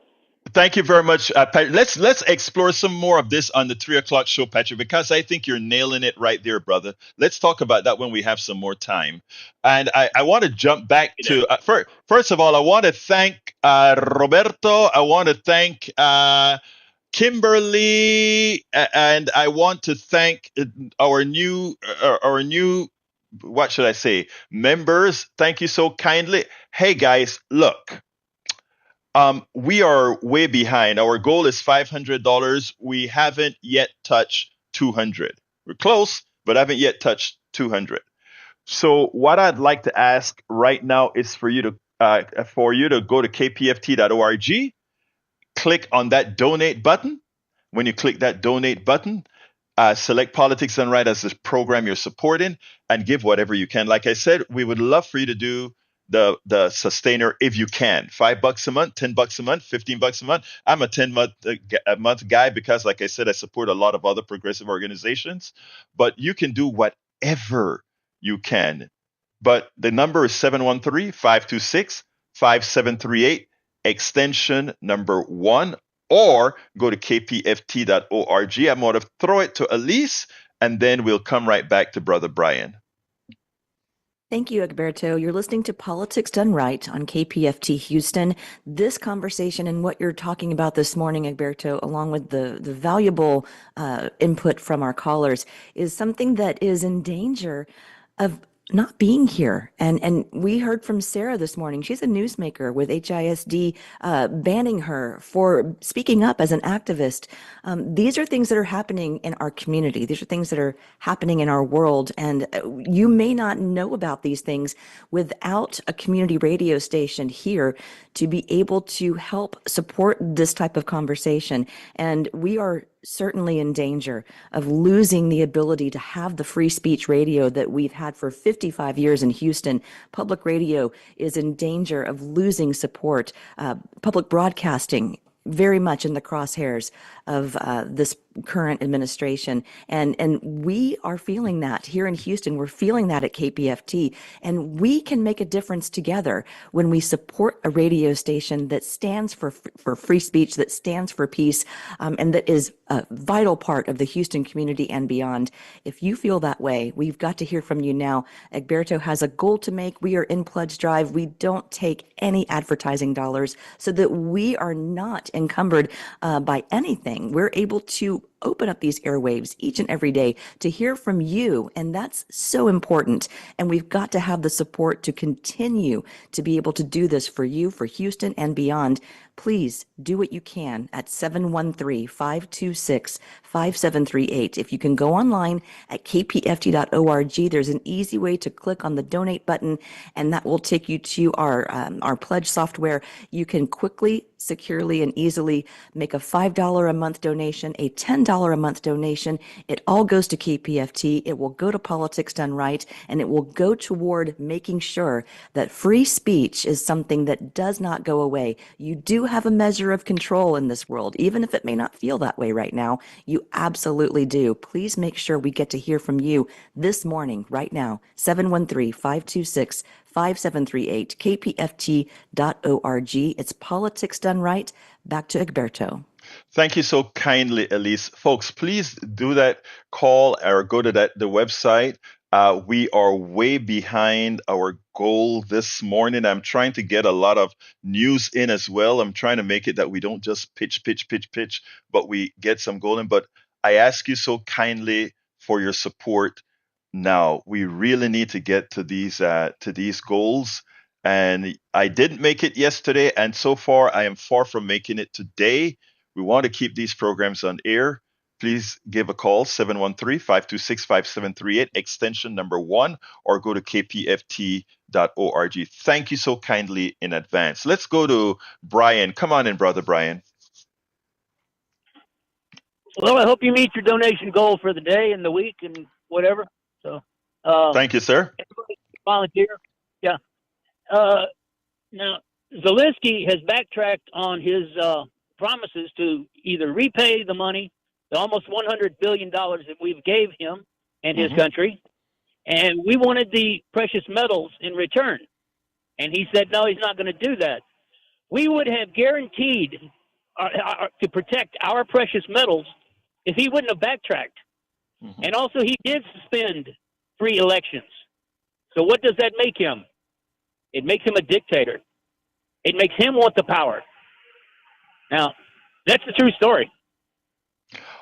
Thank you very much, Patrick. Let's explore some more of this on the 3 o'clock show, Patrick, because I think you're nailing it right there, brother. Let's talk about that when we have some more time. And I want to jump back to first of all, I want to thank Roberto. I want to thank Kimberly, and I want to thank our new what should I say, members. Thank you so kindly. Hey guys, look. We are way behind. Our goal is $500. We haven't yet touched 200. We're close, but haven't yet touched 200. So what I'd like to ask right now is for you to go to kpft.org, click on that donate button. When you click that donate button, select Politics Done Right as the program you're supporting, and give whatever you can. Like I said, we would love for you to do the sustainer if you can. $5 a month, $10 a month, $15 a month. I'm a 10-month guy because, like I said, I support a lot of other progressive organizations. But you can do whatever you can. But the number is 713-526-5738, extension number 1, or go to kpft.org. I'm going to throw it to Elise, and then we'll come right back to Brother Brian. Thank you, Egberto. You're listening to Politics Done Right on KPFT Houston. This conversation and what you're talking about this morning, Egberto, along with the valuable input from our callers, is something that is in danger of not being here. And we heard from Sarah this morning. She's a newsmaker with HISD banning her for speaking up as an activist. These are things that are happening in our community. These are things that are happening in our world. And you may not know about these things without a community radio station here to be able to help support this type of conversation. And we are certainly in danger of losing the ability to have the free speech radio that we've had for 55 years in Houston. Public radio is in danger of losing support. Public broadcasting very much in the crosshairs of this current administration. And we are feeling that here in Houston. We're feeling that at KPFT. And we can make a difference together when we support a radio station that stands for free speech, that stands for peace, and that is a vital part of the Houston community and beyond. If you feel that way, we've got to hear from you now. Egberto has a goal to make. We are in pledge drive. We don't take any advertising dollars so that we are not encumbered by anything. We're able to open up these airwaves each and every day to hear from you. And that's so important. And we've got to have the support to continue to be able to do this for you, for Houston and beyond. Please do what you can at 713-526-5738. If you can go online at kpft.org, there's an easy way to click on the donate button, and that will take you to our pledge software. You can quickly, securely, and easily make a $5 a month donation, a $10 a month donation. It all goes to KPFT. It will go to Politics Done Right, and it will go toward making sure that free speech is something that does not go away. You do have a measure of control in this world, even if it may not feel that way right now. You absolutely do. Please make sure we get to hear from you this morning, right now, 713-526-5738, kpft.org. It's Politics Done Right. Back to Egberto. Thank you so kindly, Elise. Folks, please do that call or go to the website. We are way behind our goal this morning. I'm trying to get a lot of news in as well. I'm trying to make it that we don't just pitch, but we get some goal in. But I ask you so kindly for your support now. We really need to get to these goals. And I didn't make it yesterday, and so far I am far from making it today. We want to keep these programs on air. please give a call 713-526-5738 extension number 1 or go to kpft.org. Thank you so kindly in advance. Let's go to Brian. Come on in, brother Brian. Well, I hope you meet your donation goal for the day and the week and whatever. So, Thank you, sir. volunteer. Yeah. Now, Zelensky has backtracked on his promises to either repay the money, the almost $100 billion that we've gave him and his country, and we wanted the precious metals in return. And he said, no, he's not going to do that. We would have guaranteed to protect our precious metals if he wouldn't have backtracked. And also, he did suspend free elections. So what does that make him? It makes him a dictator. It makes him want the power. Now, that's the true story.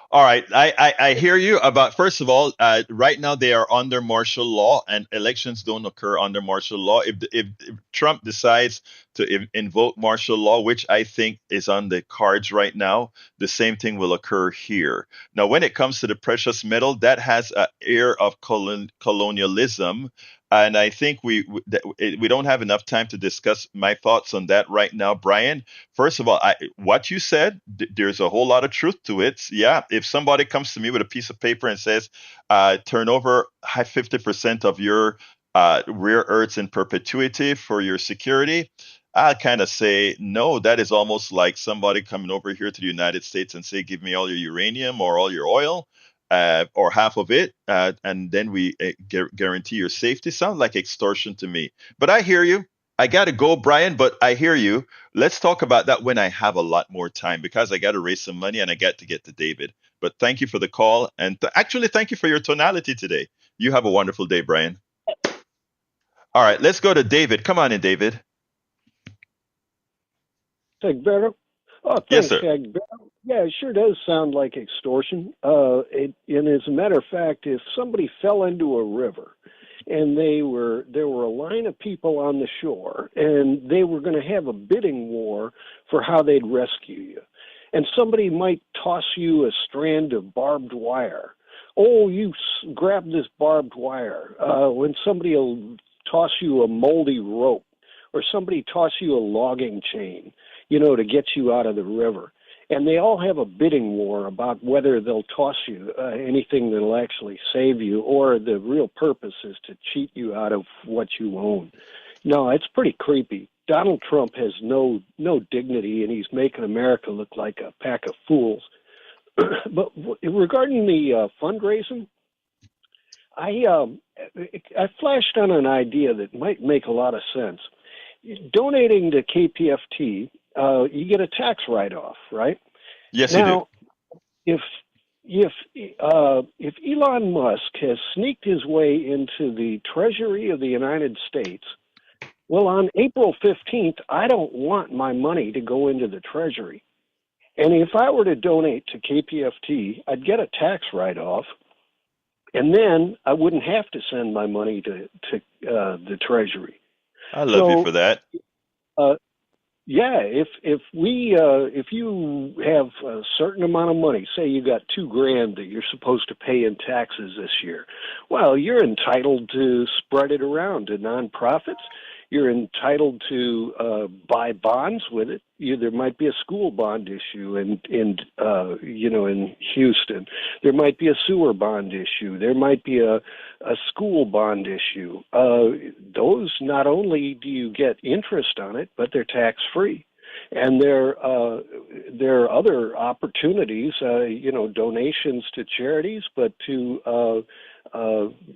All right, I hear you about, first of all, right now they are under martial law and elections don't occur under martial law. If Trump decides to invoke martial law, which I think is on the cards right now, the same thing will occur here. Now, when it comes to the precious metal, that has an air of colonialism. And I think we don't have enough time to discuss my thoughts on that right now, Brian. First of all, what you said, there's a whole lot of truth to it. Yeah, if somebody comes to me with a piece of paper and says, turn over 50% of your rare earths in perpetuity for your security, I'll kind of say, no, that is almost like somebody coming over here to the United States and say, give me all your uranium or all your oil. Or half of it, and then we guarantee your safety. Sounds like extortion to me. But I hear you. I got to go, Brian, but I hear you. Let's talk about that when I have a lot more time, because I got to raise some money and I got to get to David. But thank you for the call. And actually, thank you for your tonality today. You have a wonderful day, Brian. All right, let's go to David. Come on in, David. Egberto? Oh, thanks, yes, sir. Egberto. Yeah, it sure does sound like extortion. And as a matter of fact, if somebody fell into a river and there were a line of people on the shore and they were going to have a bidding war for how they'd rescue you, and somebody might toss you a strand of barbed wire. Oh, you grab this barbed wire. When somebody will toss you a moldy rope, or somebody toss you a logging chain, to get you out of the river. And they all have a bidding war about whether they'll toss you anything that'll actually save you, or the real purpose is to cheat you out of what you own. No, it's pretty creepy. Donald Trump has no dignity, and he's making America look like a pack of fools. But regarding the fundraising, I flashed on an idea that might make a lot of sense. Donating to KPFT, you get a tax write-off, right? Yes, now, you do. If Elon Musk has sneaked his way into the Treasury of the United States, well, on April 15th, I don't want my money to go into the Treasury. And if I were to donate to KPFT, I'd get a tax write-off, and then I wouldn't have to send my money to the Treasury. I love you for that. Yeah, if you have a certain amount of money, say you got $2,000 that you're supposed to pay in taxes this year, well, you're entitled to spread it around to nonprofits. You're entitled to buy bonds with it. There might be a school bond issue in Houston. There might be a sewer bond issue. There might be a school bond issue. Those, not only do you get interest on it, but they're tax free. And there are other opportunities, donations to charities, but to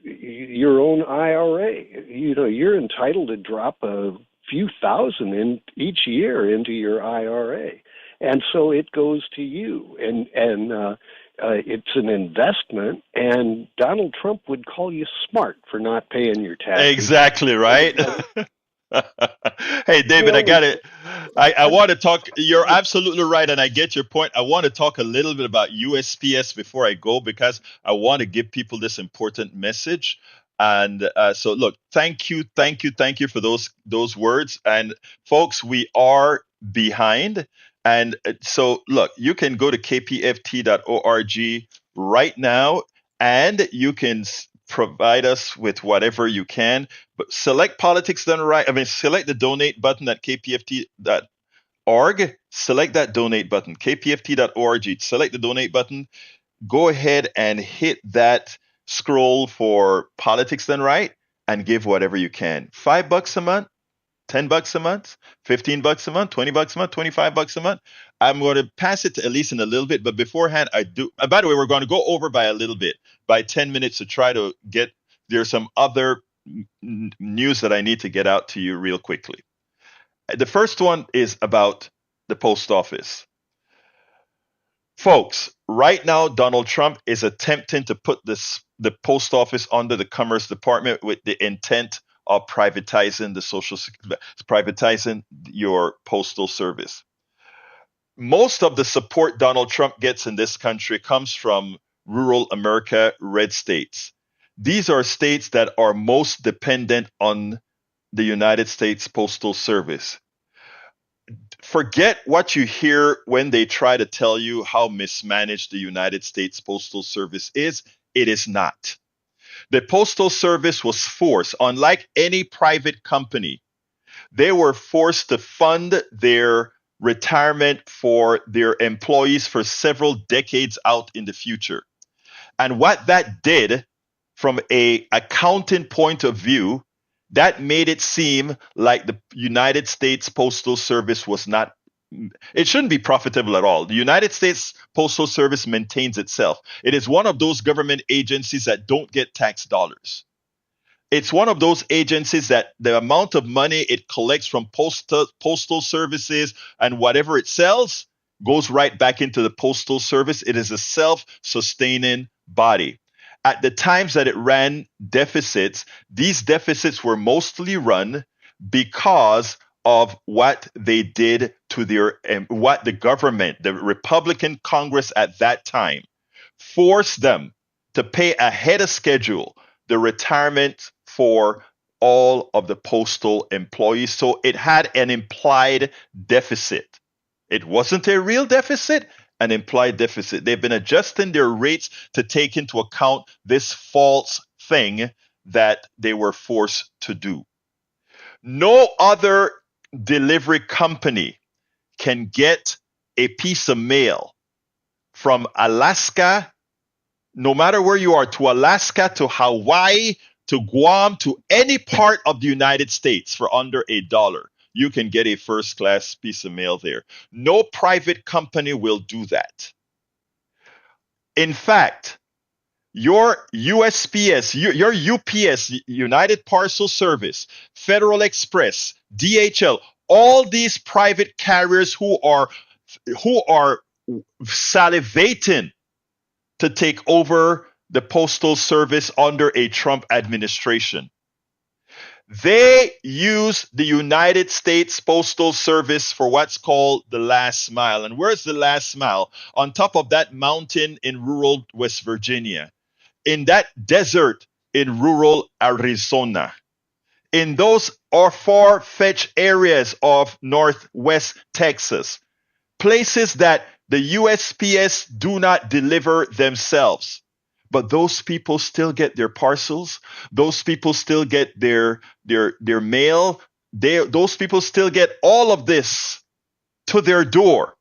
your own IRA. You're entitled to drop a few thousand in each year into your IRA, and so it goes to you. And it's an investment. And Donald Trump would call you smart for not paying your taxes. Exactly right. Hey, David, I got it. I want to talk. You're absolutely right, and I get your point. I want to talk a little bit about USPS before I go, because I want to give people this important message. And so, look, thank you for those words. And folks, we are behind. And so, look, you can go to kpft.org right now, and you can provide us with whatever you can. But select politics done right. I mean, select the donate button at kpft.org. Select that donate button, kpft.org. Select the donate button. Go ahead and hit that scroll for politics done right, and give whatever you can. $5 a month. $10 a month, $15 a month, $20 a month, $25 a month. I'm going to pass it to Elise in a little bit, but beforehand, I do. By the way, we're going to go over by a little bit, by 10 minutes, to try to get. There's some other news that I need to get out to you real quickly. The first one is about the post office. Folks, right now, Donald Trump is attempting to put the post office under the Commerce Department with the intent of privatizing privatizing your postal service. Most of the support Donald Trump gets in this country comes from rural America, red states. These are states that are most dependent on the United States Postal Service. Forget what you hear when they try to tell you how mismanaged the United States Postal Service is. It is not. The Postal Service was forced, unlike any private company, they were forced to fund their retirement for their employees for several decades out in the future. And what that did, from an accounting point of view, that made it seem like the United States Postal Service was not, it shouldn't be profitable at all. The United States Postal Service maintains itself. It is one of those government agencies that don't get tax dollars. It's one of those agencies that the amount of money it collects from postal services and whatever it sells goes right back into the Postal Service. It is a self-sustaining body. At the times that it ran deficits, these deficits were mostly run because of what they did to their, what the government, the Republican Congress at that time, forced them to pay ahead of schedule the retirement for all of the postal employees. So it had an implied deficit. It wasn't a real deficit, an implied deficit. They've been adjusting their rates to take into account this false thing that they were forced to do. No other delivery company can get a piece of mail from Alaska, no matter where you are, to Alaska, to Hawaii, to Guam, to any part of the United States for under $1. You can get a first class piece of mail there. No private company will do that. In fact, your USPS, your UPS, United Parcel Service, Federal Express, DHL, all these private carriers who are salivating to take over the Postal Service under a Trump administration. They use the United States Postal Service for what's called the last mile. And where's the last mile? On top of that mountain in rural West Virginia, in that desert in rural Arizona, in those far-fetched areas of Northwest Texas, places that the USPS do not deliver themselves. But those people still get their parcels. Those people still get their mail. Those people still get all of this to their door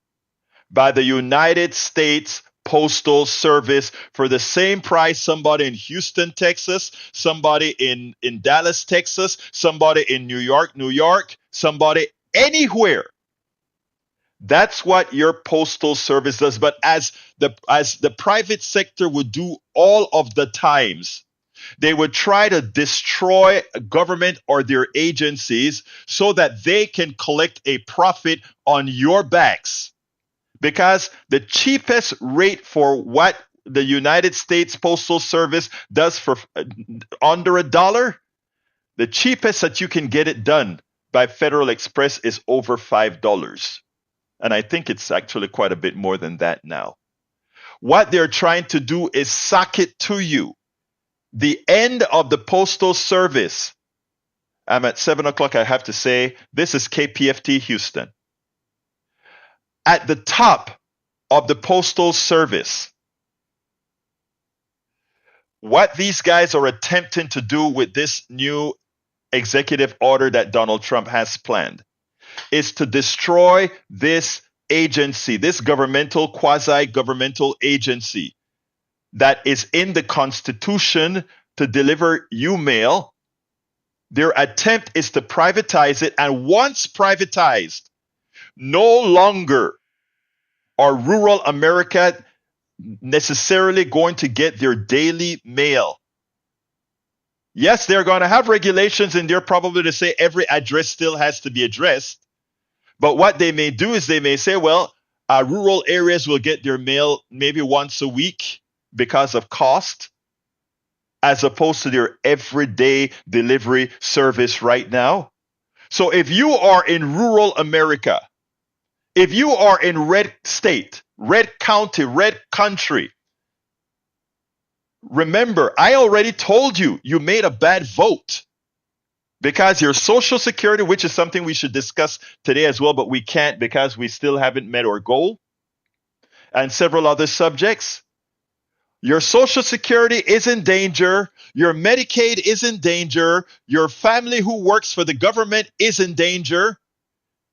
by the United States Postal Service for the same price somebody in Houston, Texas, somebody in Dallas, Texas, somebody in New York, somebody anywhere. That's what your postal service does. But as the private sector would do all of the times, they would try to destroy a government or their agencies so that they can collect a profit on your backs. Because the cheapest rate for what the United States Postal Service does for under $1, the cheapest that you can get it done by Federal Express is over $5. And I think it's actually quite a bit more than that now. What they're trying to do is sock it to you. The end of the Postal Service. I'm at 7 o'clock, I have to say. This is KPFT Houston. at the top of the Postal Service. What these guys are attempting to do with this new executive order that Donald Trump has planned is to destroy this agency, this governmental, quasi-governmental agency that is in the Constitution to deliver you mail. Their attempt is to privatize it, and once privatized, no longer are rural America necessarily going to get their daily mail. Yes, they're going to have regulations in there probably to say every address still has to be addressed. But what they may do is they may say, well, rural areas will get their mail maybe once a week because of cost, as opposed to their everyday delivery service right now. So if you are in rural America, if you are in red state, red county, red country, remember, I already told you, you made a bad vote because your Social Security, which is something we should discuss today as well, but we can't because we still haven't met our goal, and several other subjects. Your Social Security is in danger. Your Medicaid is in danger. Your family who works for the government is in danger.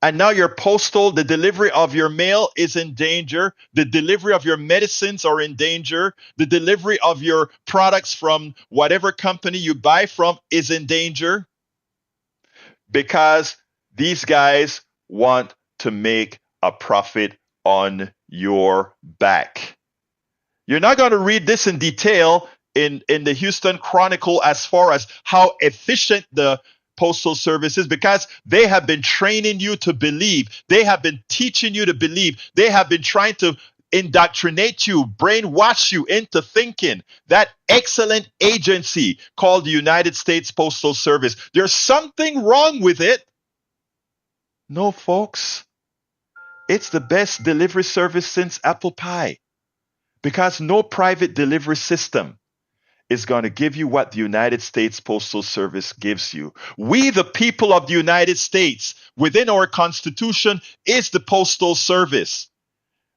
And now your postal, the delivery of your mail is in danger. The delivery of your medicines are in danger. The delivery of your products from whatever company you buy from is in danger because these guys want to make a profit on your back. You're not going to read this in detail in the Houston Chronicle as far as how efficient the Postal Service is, because they have been training you to believe. They have been teaching you to believe. They have been trying to indoctrinate you, brainwash you into thinking that excellent agency called the United States Postal Service, there's something wrong with it. No, folks. It's the best delivery service since apple pie, because no private delivery system is going to give you what the United States Postal Service gives you. We, the people of the United States, within our Constitution, is the Postal Service.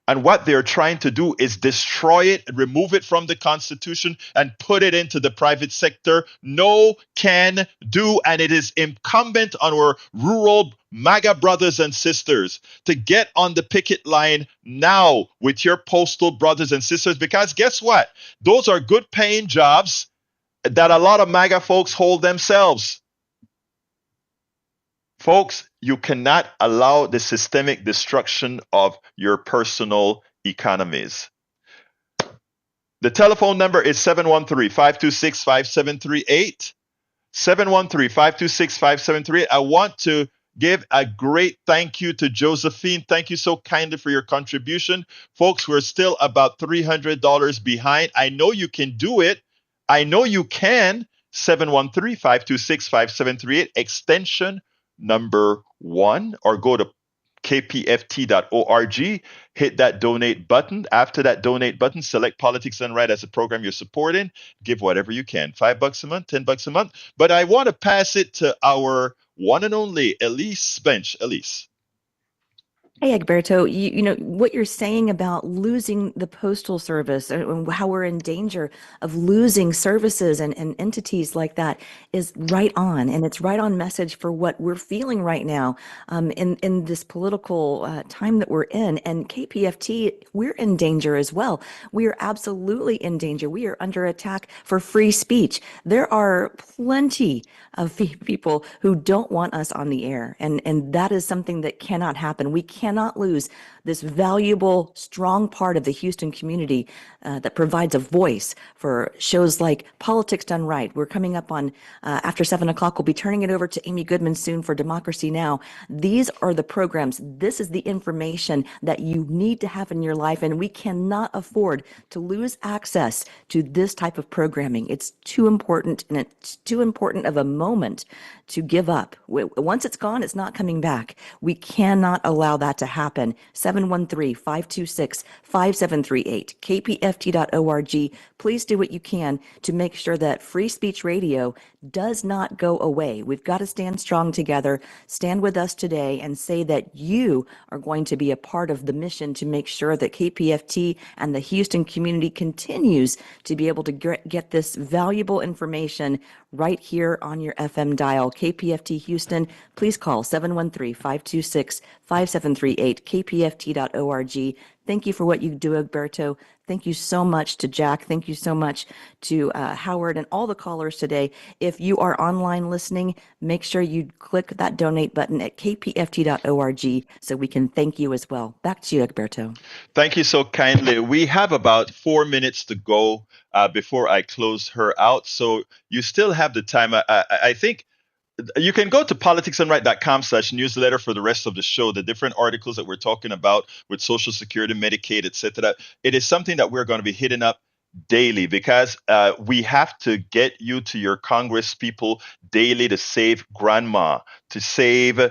And what they're trying to do is destroy it, remove it from the Constitution, and put it into the private sector. No can do. And it is incumbent on our rural MAGA brothers and sisters to get on the picket line now with your postal brothers and sisters, because guess what? Those are good paying jobs that a lot of MAGA folks hold themselves. Folks, you cannot allow the systemic destruction of your personal economies. The telephone number is 713-526-5738. 713-526-5738. I want to give a great thank you to Josephine. Thank you so kindly for your contribution. Folks, we're still about $300 behind. I know you can do it. I know you can. 713-526-5738, extension number 1, or go to kpft.org, hit that donate button. After that donate button, select Politics Done Right as a program you're supporting. Give whatever you can, $5 a month, $10 a month. But I want to pass it to our one and only Elise Bench. Elise. Hey, Egberto, you know, what you're saying about losing the Postal Service and how we're in danger of losing services and entities like that is right on. And it's right on message for what we're feeling right now in this political time that we're in. And KPFT, we're in danger as well. We are absolutely in danger. We are under attack for free speech. There are plenty of people who don't want us on the air. And that is something that cannot happen. We cannot lose this valuable, strong part of the Houston community that provides a voice for shows like Politics Done Right. We're coming up on after 7 o'clock. We'll be turning it over to Amy Goodman soon for Democracy Now! These are the programs. This is the information that you need to have in your life, and we cannot afford to lose access to this type of programming. It's too important, and it's too important of a moment to give up. Once it's gone, it's not coming back. We cannot allow that to happen. 713-526-5738. KPFT kpft.org. Please do what you can to make sure that free speech radio does not go away. We've got to stand strong together. Stand with us today and say that you are going to be a part of the mission to make sure that KPFT and the Houston community continues to be able to get this valuable information right here on your FM dial. KPFT Houston, please call 713-526-5738, kpft.org. Thank you for what you do, Egberto. Thank you so much to Jack. Thank you so much to Howard and all the callers today. If you are online listening, make sure you click that donate button at kpft.org so we can thank you as well. Back to you, Egberto. Thank you so kindly. We have about 4 minutes to go before I close her out. So you still have the time. I think you can go to politicsandright.com/newsletter for the rest of the show, the different articles that we're talking about with Social Security, Medicaid, etc. It is something that we're going to be hitting up daily because we have to get you to your Congress people daily to save grandma, to save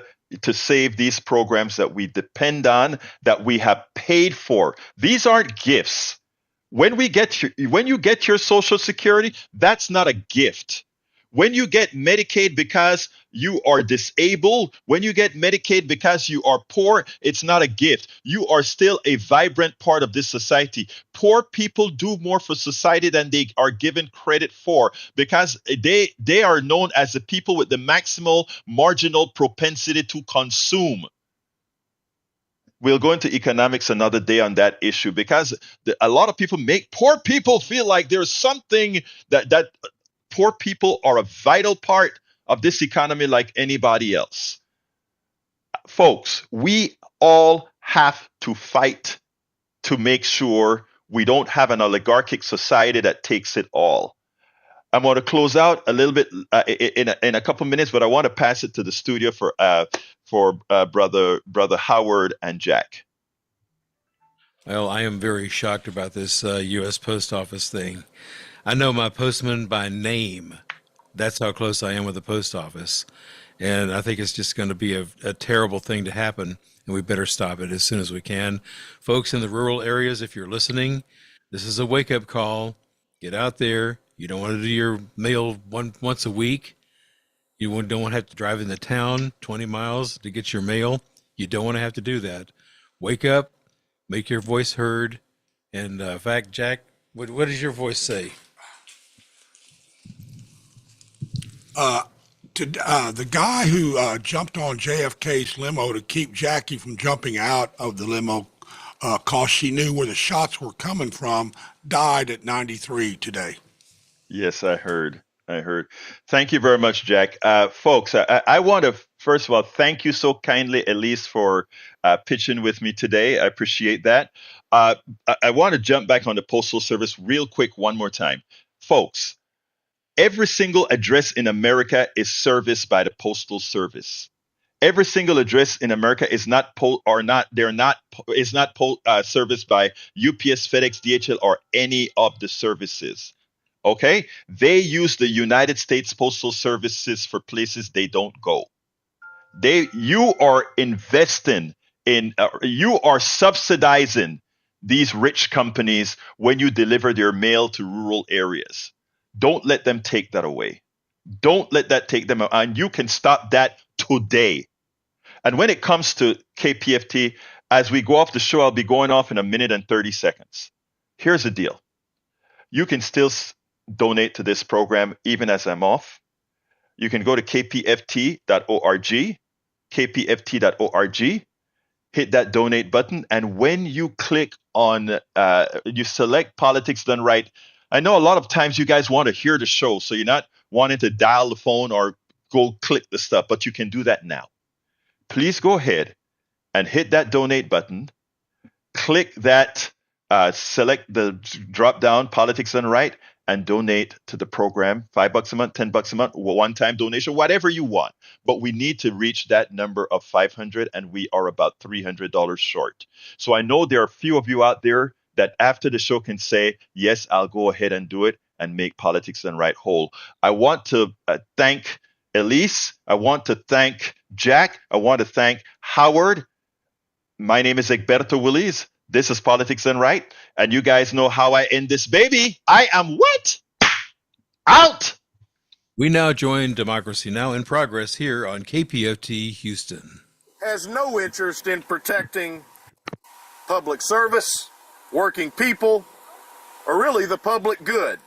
these programs that we depend on, that we have paid for. These aren't gifts. When you get your Social Security, that's not a gift. When you get Medicaid because you are disabled, when you get Medicaid because you are poor, it's not a gift. You are still a vibrant part of this society. Poor people do more for society than they are given credit for because they are known as the people with the maximal marginal propensity to consume. We'll go into economics another day on that issue because a lot of people make poor people feel like there's something that poor people are a vital part of this economy like anybody else. Folks, we all have to fight to make sure we don't have an oligarchic society that takes it all. I'm going to close out a little bit in a couple minutes, but I want to pass it to the studio for brother Howard and Jack. Well, I am very shocked about this U.S. Post Office thing. I know my postman by name. That's how close I am with the post office. And I think it's just going to be a terrible thing to happen, and we better stop it as soon as we can. Folks in the rural areas, if you're listening, this is a wake-up call. Get out there. You don't want to do your mail once a week. You don't want to have to drive into town 20 miles to get your mail. You don't want to have to do that. Wake up, make your voice heard. And in fact, Jack, what does your voice say? The guy who jumped on JFK's limo to keep Jackie from jumping out of the limo because she knew where the shots were coming from died at 93 today. Yes, I heard. Thank you very much, Jack. Folks, I want to, first of all, thank you so kindly, Elise, for pitching with me today. I appreciate that. I want to jump back on the Postal Service real quick one more time. Folks, every single address in America is serviced by the Postal Service. Every single address in America is not serviced by UPS, FedEx, DHL, or any of the services. Okay, they use the United States Postal Services for places they don't go. You are investing in, you are subsidizing these rich companies when you deliver their mail to rural areas. Don't let them take that away. Don't let that take them out. And you can stop that today. And when it comes to KPFT, as we go off the show, I'll be going off in 1 minute and 30 seconds. Here's the deal. You can still donate to this program even as I'm off. You can go to kpft.org, kpft.org, hit that donate button. And when you click on, you select Politics Done Right, I know a lot of times you guys want to hear the show, so you're not wanting to dial the phone or go click the stuff, but you can do that now. Please go ahead and hit that donate button. Click that, select the drop down Politics Done Right, and donate to the program. $5 a month, $10 a month, one-time donation, whatever you want. But we need to reach that number of 500, and we are about $300 short. So I know there are a few of you out there that after the show can say, yes, I'll go ahead and do it and make Politics Done Right whole. I want to thank Elise. I want to thank Jack. I want to thank Howard. My name is Egberto Willies. This is Politics and Right. And you guys know how I end this baby. I am what? Out! We now join Democracy Now! In progress here on KPFT Houston. Has no interest in protecting public service, working people, or really the public good.